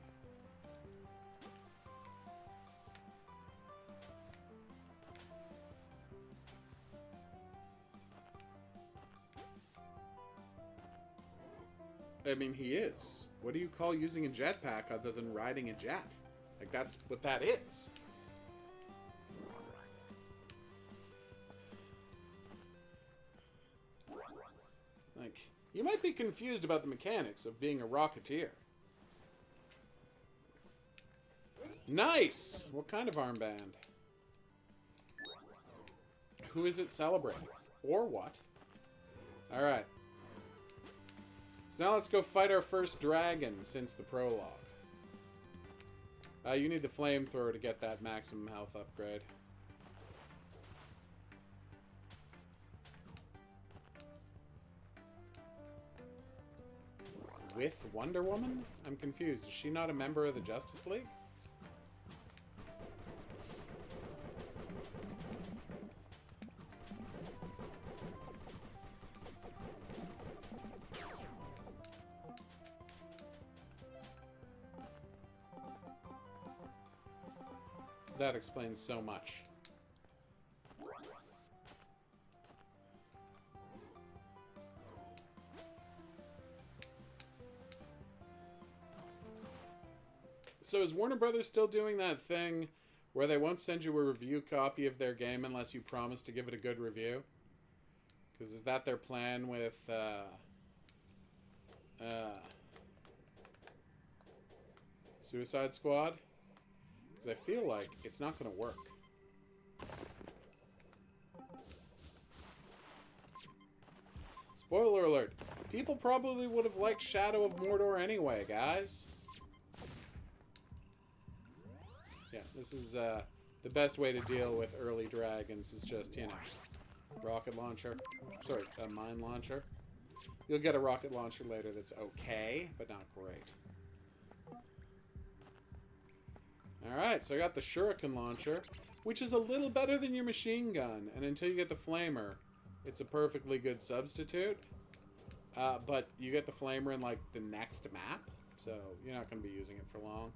[SPEAKER 1] I mean, he is. What do you call using a jetpack other than riding a jet? Like, that's what that is. Like, you might be confused about the mechanics of being a Rocketeer. Nice! What kind of armband? Who is it celebrating? Or what? Alright. So now let's go fight our first dragon since the prologue. You need the flamethrower to get that maximum health upgrade. With Wonder Woman? I'm confused. Is she not a member of the Justice League? That explains so much. So is Warner Brothers still doing that thing where they won't send you a review copy of their game unless you promise to give it a good review? Because is that their plan with Suicide Squad? Because I feel like it's not going to work. Spoiler alert. People probably would have liked Shadow of Mordor anyway, guys. Yeah, this is the best way to deal with early dragons is just, you know, rocket launcher. Sorry, a mine launcher. You'll get a rocket launcher later that's okay, but not great. Alright, so I got the shuriken launcher, which is a little better than your machine gun. And until you get the flamer, it's a perfectly good substitute. But you get the flamer in, like, the next map, so you're not going to be using it for long.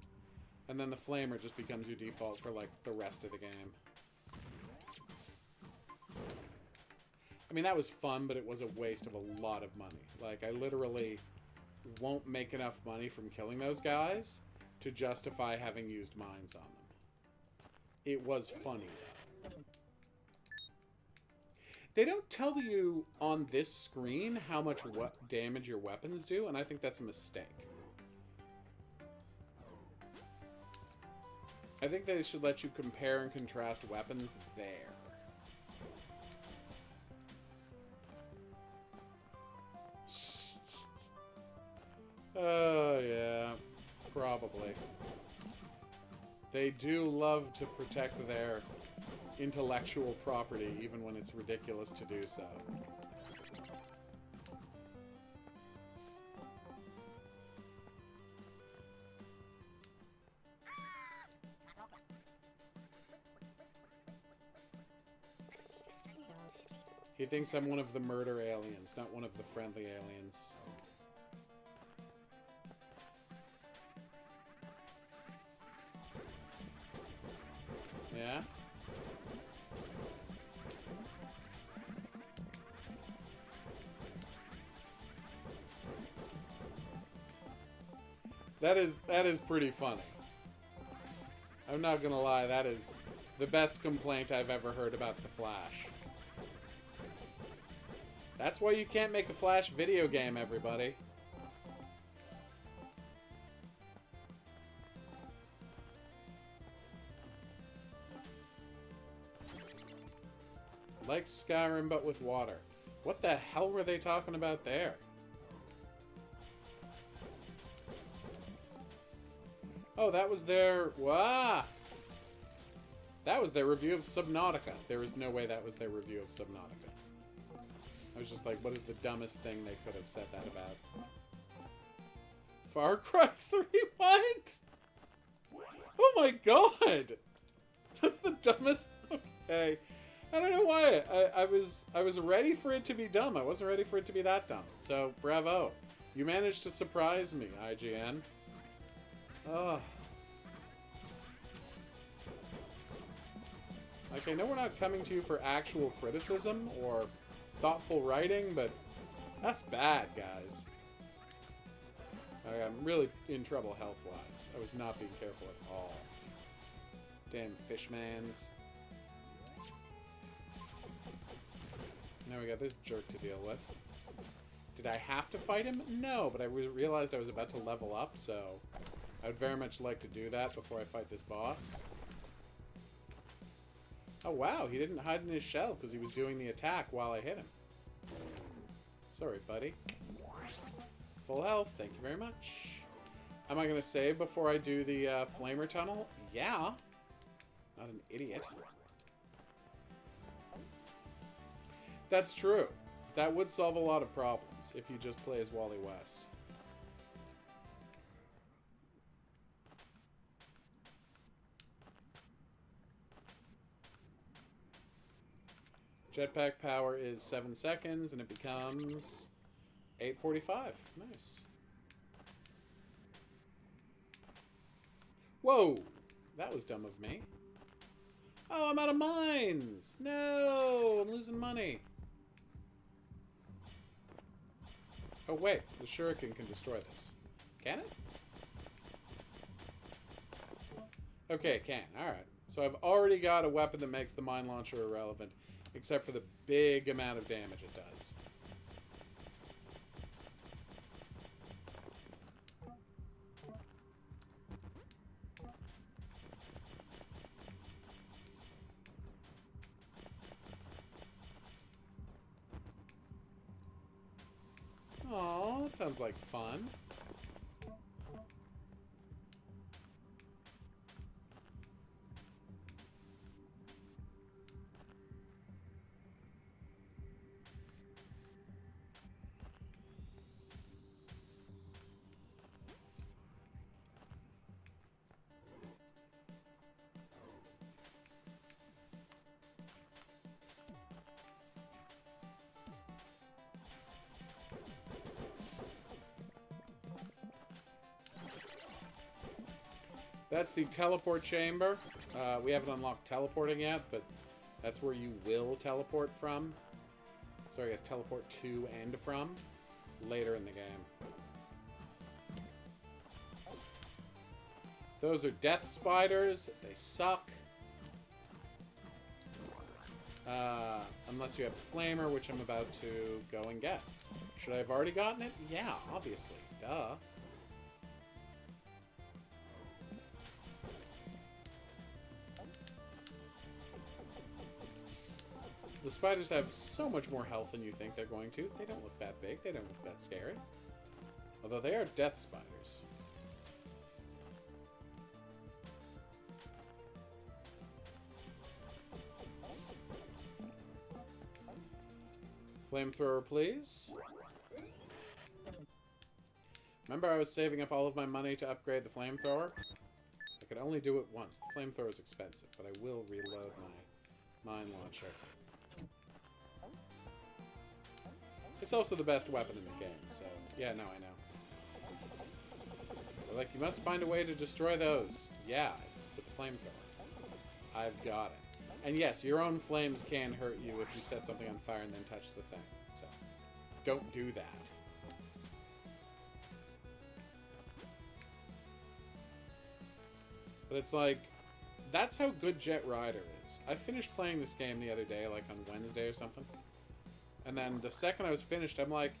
[SPEAKER 1] And then the flamer just becomes your default for, like, the rest of the game. I mean, that was fun, but it was a waste of a lot of money. Like, I literally won't make enough money from killing those guys to justify having used mines on them. It was funny, though. They don't tell you on this screen how much damage your weapons do, and I think that's a mistake. I think they should let you compare and contrast weapons there. Oh, yeah. Probably. They do love to protect their intellectual property, even when it's ridiculous to do so. He thinks I'm one of the murder aliens, not one of the friendly aliens. Yeah? That is pretty funny. I'm not gonna lie, that is the best complaint I've ever heard about the Flash. That's why you can't make a Flash video game, everybody. Like Skyrim, but with water. What the hell were they talking about there? Oh, that was their... Wow! That was their review of Subnautica. There was no way that was their review of Subnautica. I was just like, what is the dumbest thing they could have said that about? Far Cry 3? What? Oh my god! That's the dumbest... Okay. I don't know why. I was ready for it to be dumb. I wasn't ready for it to be that dumb. So, bravo. You managed to surprise me, IGN. Oh. Like, I know we're not coming to you for actual criticism or thoughtful writing, but that's bad, guys.
[SPEAKER 7] I'm really in trouble health-wise. I was not being careful at all. Damn fishmans. Now we got this jerk to deal with. Did I have to fight him? No, but I realized I was about to level up, so I would very much like to do that before I fight this boss. Oh wow, he didn't hide in his shell because he was doing the attack while I hit him. Sorry, buddy. Full health, thank you very much. Am I going to save before I do the flamer tunnel? Yeah. Not an idiot. That's true. That would solve a lot of problems if you just play as Wally West. Jetpack power is 7 seconds, and it becomes 8:45. Nice. Whoa! That was dumb of me. Oh, I'm out of mines! No! I'm losing money. Oh, wait. The shuriken can destroy this. Can it? Okay, it can. Alright. So I've already got a weapon that makes the mine launcher irrelevant, except for the big amount of damage it does. Aw, that sounds like fun. That's the teleport chamber. We haven't unlocked teleporting yet, but that's where you will teleport from. Sorry, I guess teleport to and from later in the game. Those are death spiders. They suck. Unless you have a flamer, which I'm about to go and get. Should I have already gotten it? Yeah, obviously. Duh. The spiders have so much more health than you think they're going to. They don't look that big. They don't look that scary. Although they are death spiders. Flamethrower, please. Remember I was saving up all of my money to upgrade the flamethrower? I could only do it once. The flamethrower is expensive, but I will reload my mine launcher. It's also the best weapon in the game, so... Yeah, no, I know. But, like, you must find a way to destroy those. Yeah, it's with the flamethrower. I've got it. And yes, your own flames can hurt you if you set something on fire and then touch the thing. So, don't do that. But it's like, that's how good Jett Rider is. I finished playing this game the other day, like on Wednesday or something. And then the second I was finished, I'm like,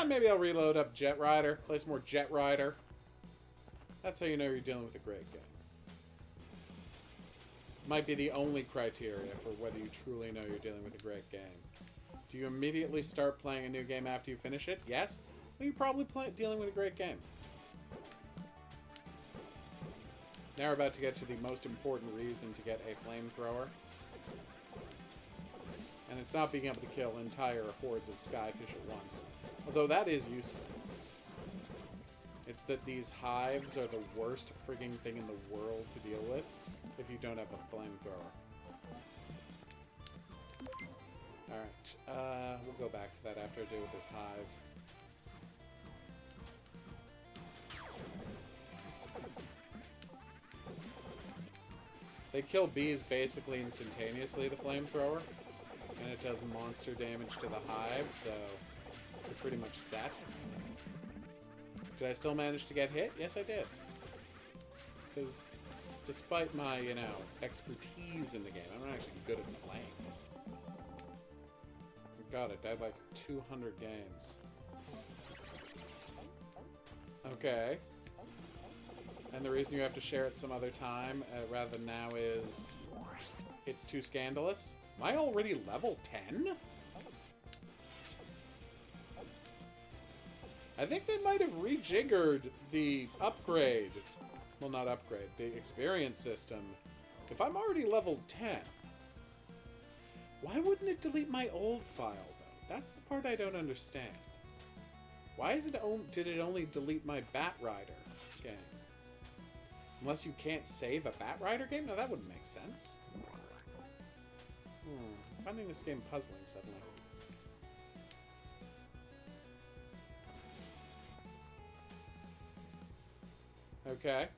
[SPEAKER 7] maybe I'll reload up Jett Rider, play some more Jett Rider. That's how you know you're dealing with a great game. This might be the only criteria for whether you truly know you're dealing with a great game. Do you immediately start playing a new game after you finish it? Yes? Well, you're probably dealing with a great game. Now we're about to get to the most important reason to get a flamethrower. And it's not being able to kill entire hordes of skyfish at once. Although that is useful. It's that these hives are the worst frigging thing in the world to deal with if you don't have a flamethrower. Alright, we'll go back for that after I deal with this hive. They kill bees basically instantaneously, the flamethrower. And it does monster damage to the hive, so they're pretty much set. Did I still manage to get hit? Yes, I did. Because despite my, you know, expertise in the game, I'm not actually good at playing it. God, I died like 200 games. Okay. And the reason you have to share it some other time rather than now is it's too scandalous. Am I already level 10? I think they might have rejiggered the upgrade. Well, not upgrade. The experience system. If I'm already level 10, why wouldn't it delete my old file, though? That's the part I don't understand. Why is it did it only delete my Bat Rider game? Unless you can't save a Bat Rider game? No, that wouldn't make sense. I'm finding this game puzzling suddenly. Okay.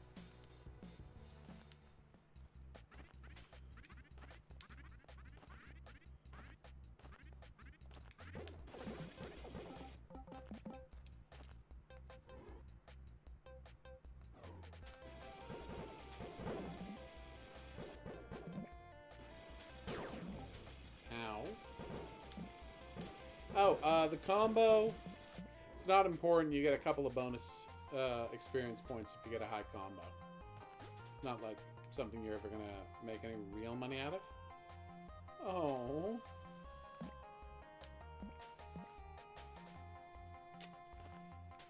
[SPEAKER 7] Oh, the combo, it's not important. You get a couple of bonus experience points if you get a high combo. It's not like something you're ever going to make any real money out of. Oh.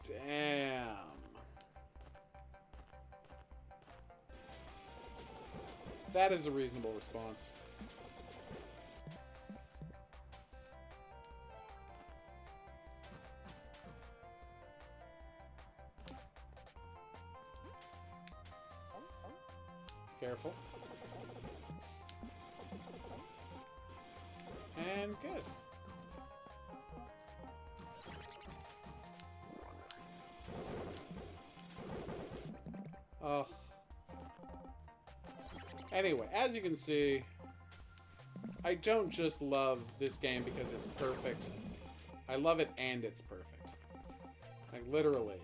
[SPEAKER 7] Damn. That is a reasonable response. Careful. And good. Oh. Anyway, as you can see, I don't just love this game because it's perfect. I love it and it's perfect. Like, literally.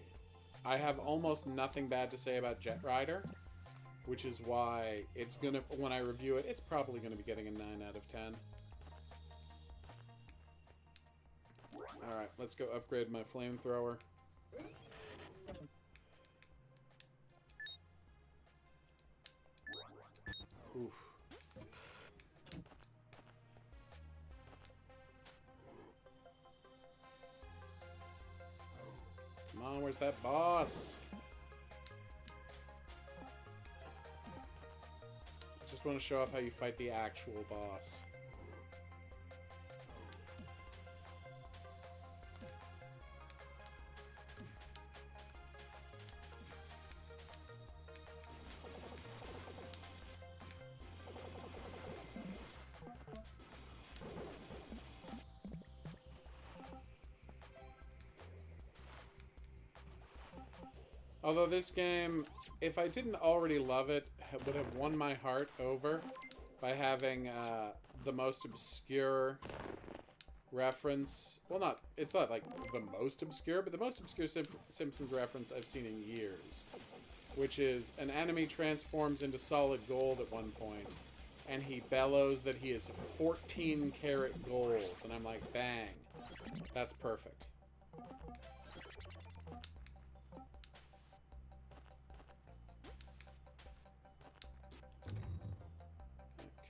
[SPEAKER 7] I have almost nothing bad to say about Jett Rider. Which is why it's gonna, when I review it, it's probably gonna be getting a 9 out of 10. Alright, let's go upgrade my flamethrower. Oof. Come on, where's that boss? Just want to show off how you fight the actual boss. Although this game, if I didn't already love it, would have won my heart over by having the most obscure reference. Well, it's not like the most obscure, but the most obscure Simpsons reference I've seen in years. Which is an enemy transforms into solid gold at one point, and he bellows that he is 14 karat gold. And I'm like, bang. That's perfect.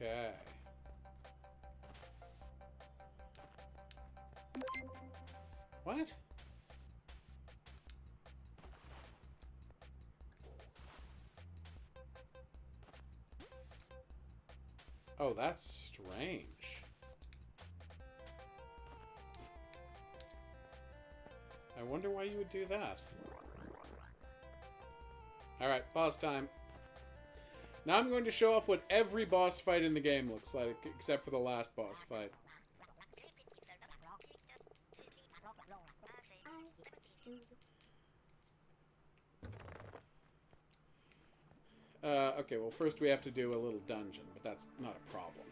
[SPEAKER 7] Okay. What? Oh, that's strange. I wonder why you would do that. Alright, boss time. Now I'm going to show off what every boss fight in the game looks like, except for the last boss fight. Okay, well first we have to do a little dungeon, but that's not a problem.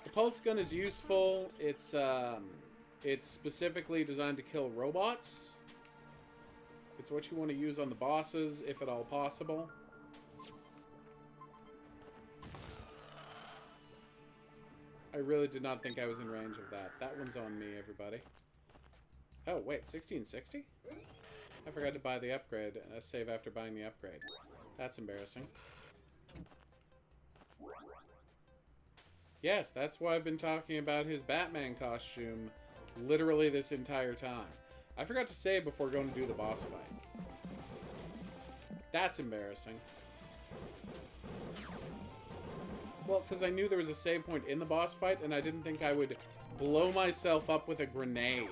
[SPEAKER 7] The pulse gun is useful. It's specifically designed to kill robots. It's what you want to use on the bosses, if at all possible. I really did not think I was in range of that. That one's on me, everybody. Oh, wait, 1660? I forgot to buy the upgrade. Save after buying the upgrade. That's embarrassing. Yes, that's why I've been talking about his Batman costume literally this entire time. I forgot to save before going to do the boss fight. That's embarrassing. Well, because I knew there was a save point in the boss fight, and I didn't think I would blow myself up with a grenade.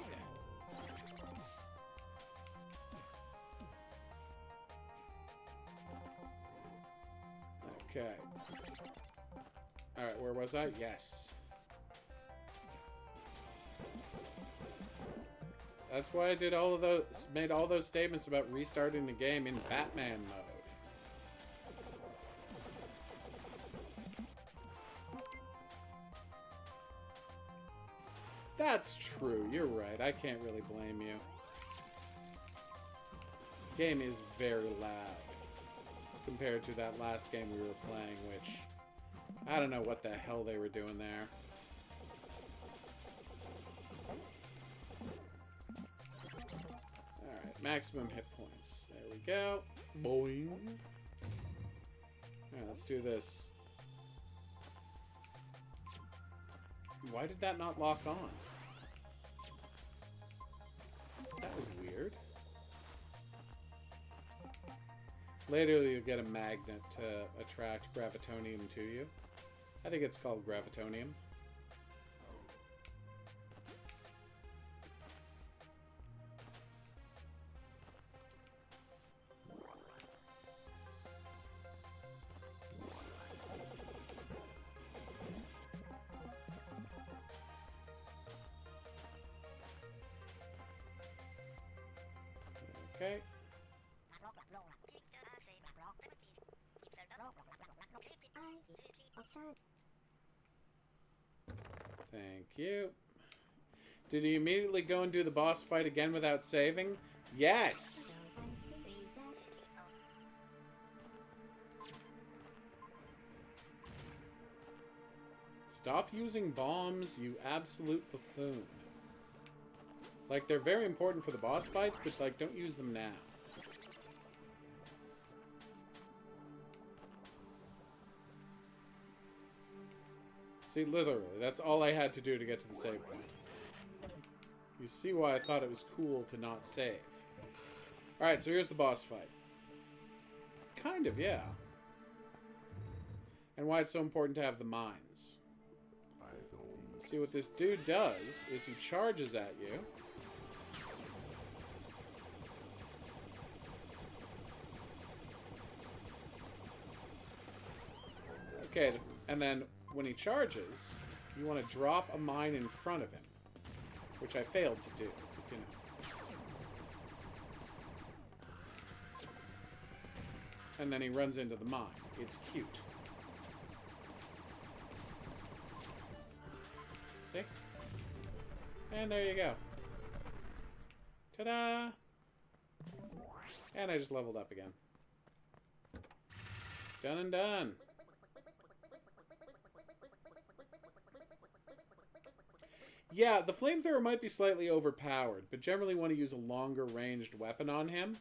[SPEAKER 7] Okay. Alright, where was I? Yes. That's why I did all of those, made all those statements about restarting the game in Batman mode. That's true, you're right. I can't really blame you. Game is very loud compared to that last game we were playing, which I don't know what the hell they were doing there. Alright, maximum hit points. There we go. Boing. Alright, let's do this. Why did that not lock on? That was weird. Later you'll get a magnet to attract gravitonium to you. I think it's called gravitonium. Okay. Thank you. Did he immediately go and do the boss fight again without saving? Yes! Stop using bombs, you absolute buffoon. Like, they're very important for the boss fights, but, like, don't use them now. See, literally, that's all I had to do to get to the save point. You see why I thought it was cool to not save. Alright, so here's the boss fight. Kind of, yeah. And why it's so important to have the mines. See, what this dude does is he charges at you. Okay, and then when he charges, you want to drop a mine in front of him. Which I failed to do, but you know. And then he runs into the mine. It's cute. See? And there you go. Ta-da! And I just leveled up again. Done and done. Yeah, the flamethrower might be slightly overpowered, but generally want to use a longer ranged weapon on him.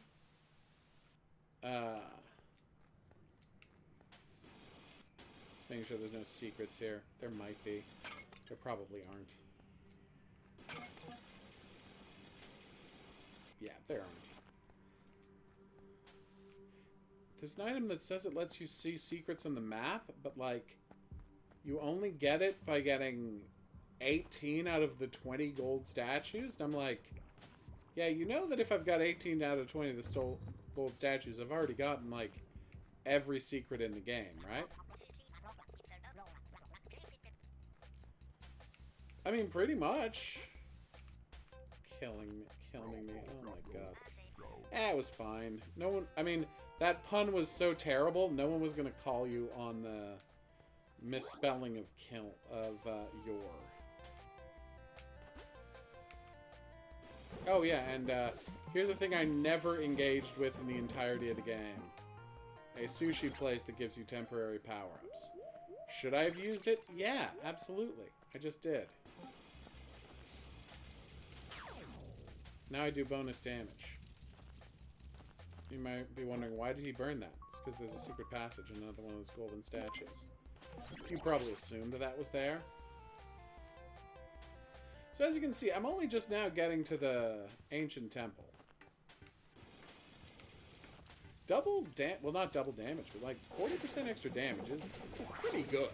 [SPEAKER 7] Making sure there's no secrets here. There might be. There probably aren't. Yeah, there aren't. There's an item that says it lets you see secrets on the map, but, like, you only get it by getting 18 out of the 20 gold statues. And I'm like, yeah, you know that if I've got 18 out of 20 of the gold statues, I've already gotten, like, every secret in the game, right? I mean, pretty much. Killing me. Oh my god. It was fine. No one, I mean, that pun was so terrible, no one was gonna call you on the misspelling of your. Oh yeah, and Here's the thing I never engaged with in the entirety of the game. A sushi place that gives you temporary power-ups. Should I have used it? Yeah, absolutely. I just did. Now I do bonus damage. You might be wondering, why did he burn that? It's because there's a secret passage in another one of those golden statues. You probably assumed that that was there. So as you can see, I'm only just now getting to the ancient temple. Well, not double damage, but like 40% extra damage is pretty good.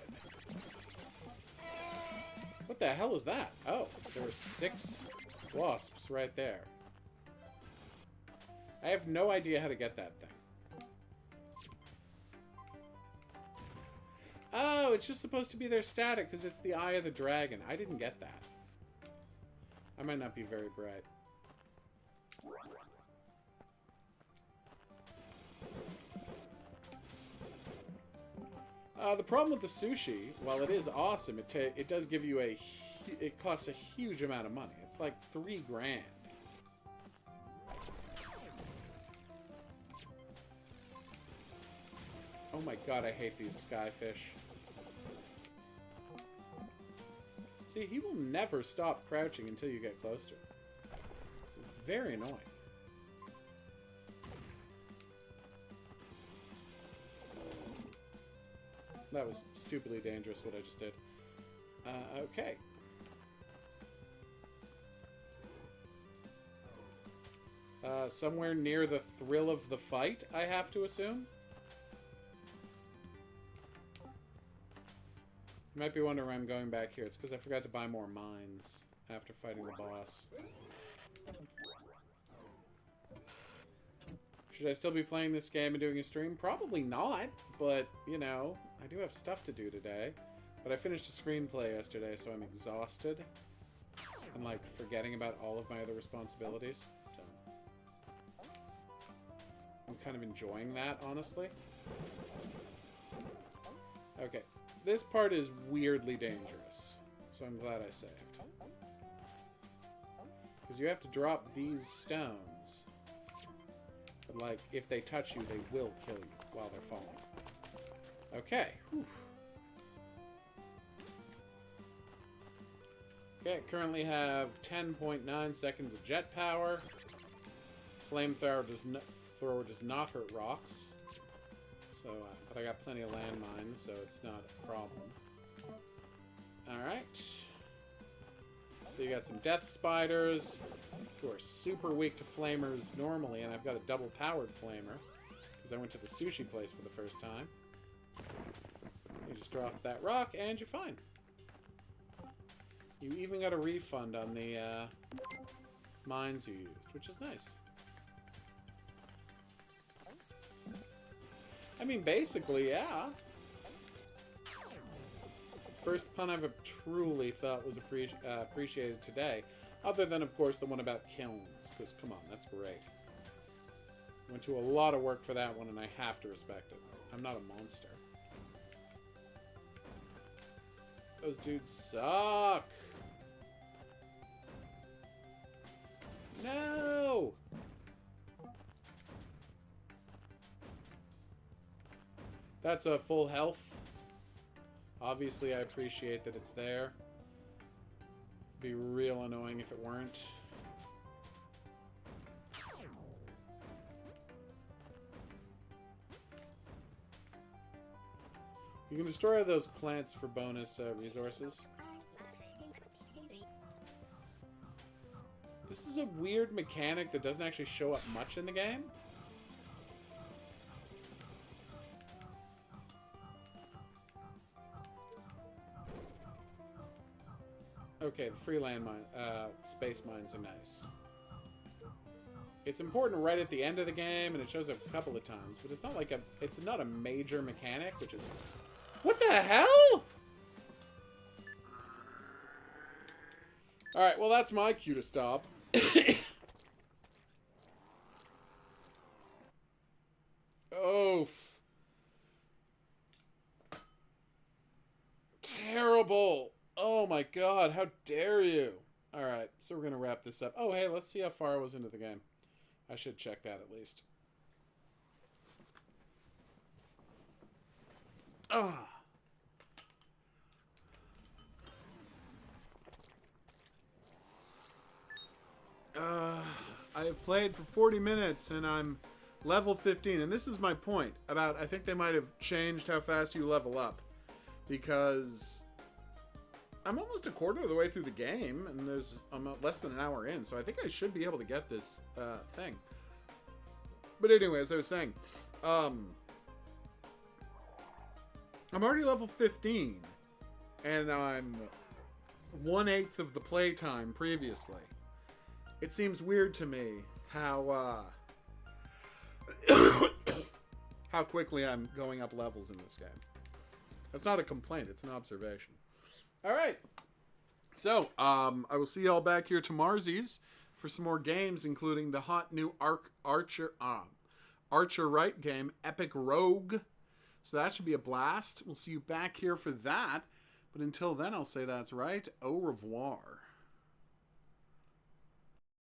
[SPEAKER 7] What the hell is that? Oh, there were 6 wasps right there. I have no idea how to get that thing. Oh, it's just supposed to be their static because it's the eye of the dragon. I didn't get that. I might not be very bright. The problem with the sushi, while it is awesome, it does give you it costs a huge amount of money. It's like $3 grand. Oh my god, I hate these skyfish. See, he will never stop crouching until you get close to him. It's very annoying. That was stupidly dangerous, what I just did. Okay. Somewhere near the thrill of the fight, I have to assume. You might be wondering why I'm going back here. It's because I forgot to buy more mines after fighting the boss. Should I still be playing this game and doing a stream? Probably not, but, you know, I do have stuff to do today. But I finished a screenplay yesterday, so I'm exhausted. I'm, like, forgetting about all of my other responsibilities. So I'm kind of enjoying that, honestly. Okay. This part is weirdly dangerous, so I'm glad I saved. Because you have to drop these stones. But, like, if they touch you, they will kill you while they're falling. Okay. Whew. Okay, currently have 10.9 seconds of jet power. Flamethrower does not hurt rocks. So, but I got plenty of landmines, so it's not a problem. Alright. So you got some death spiders, who are super weak to flamers normally, and I've got a double-powered flamer, because I went to the sushi place for the first time. You just drop that rock, and you're fine. You even got a refund on the mines you used, which is nice. I mean, basically, yeah. First pun I've truly thought was appreciated today. Other than, of course, the one about kilns. Because, come on, that's great. Went to a lot of work for that one, and I have to respect it. I'm not a monster. Those dudes suck. No! That's a full health. Obviously, I appreciate that it's there. It'd be real annoying if it weren't. You can destroy those plants for bonus resources. This is a weird mechanic that doesn't actually show up much in the game. Okay, the free land mine, space mines are nice. It's important right at the end of the game, and it shows up a couple of times, but it's not like it's not a major mechanic, which is... What the hell? Alright, well that's my cue to stop. Oh. Terrible. Oh my god, how dare you? Alright, so we're going to wrap this up. Oh, hey, let's see how far I was into the game. I should check that at least. Ah. I have played for 40 minutes and I'm level 15. And this is my point about, I think they might have changed how fast you level up. Because I'm almost a quarter of the way through the game and I'm less than an hour in. So I think I should be able to get this thing. But anyway, as I was saying, I'm already level 15. And I'm 1/8 of the playtime previously. It seems weird to me how how quickly I'm going up levels in this game. That's not a complaint, it's an observation. All right. So, I will see y'all back here tomorrow's for some more games, including the hot new Archer Right game, Epic Rogue. So that should be a blast. We'll see you back here for that. But until then, I'll say that's right. Au revoir.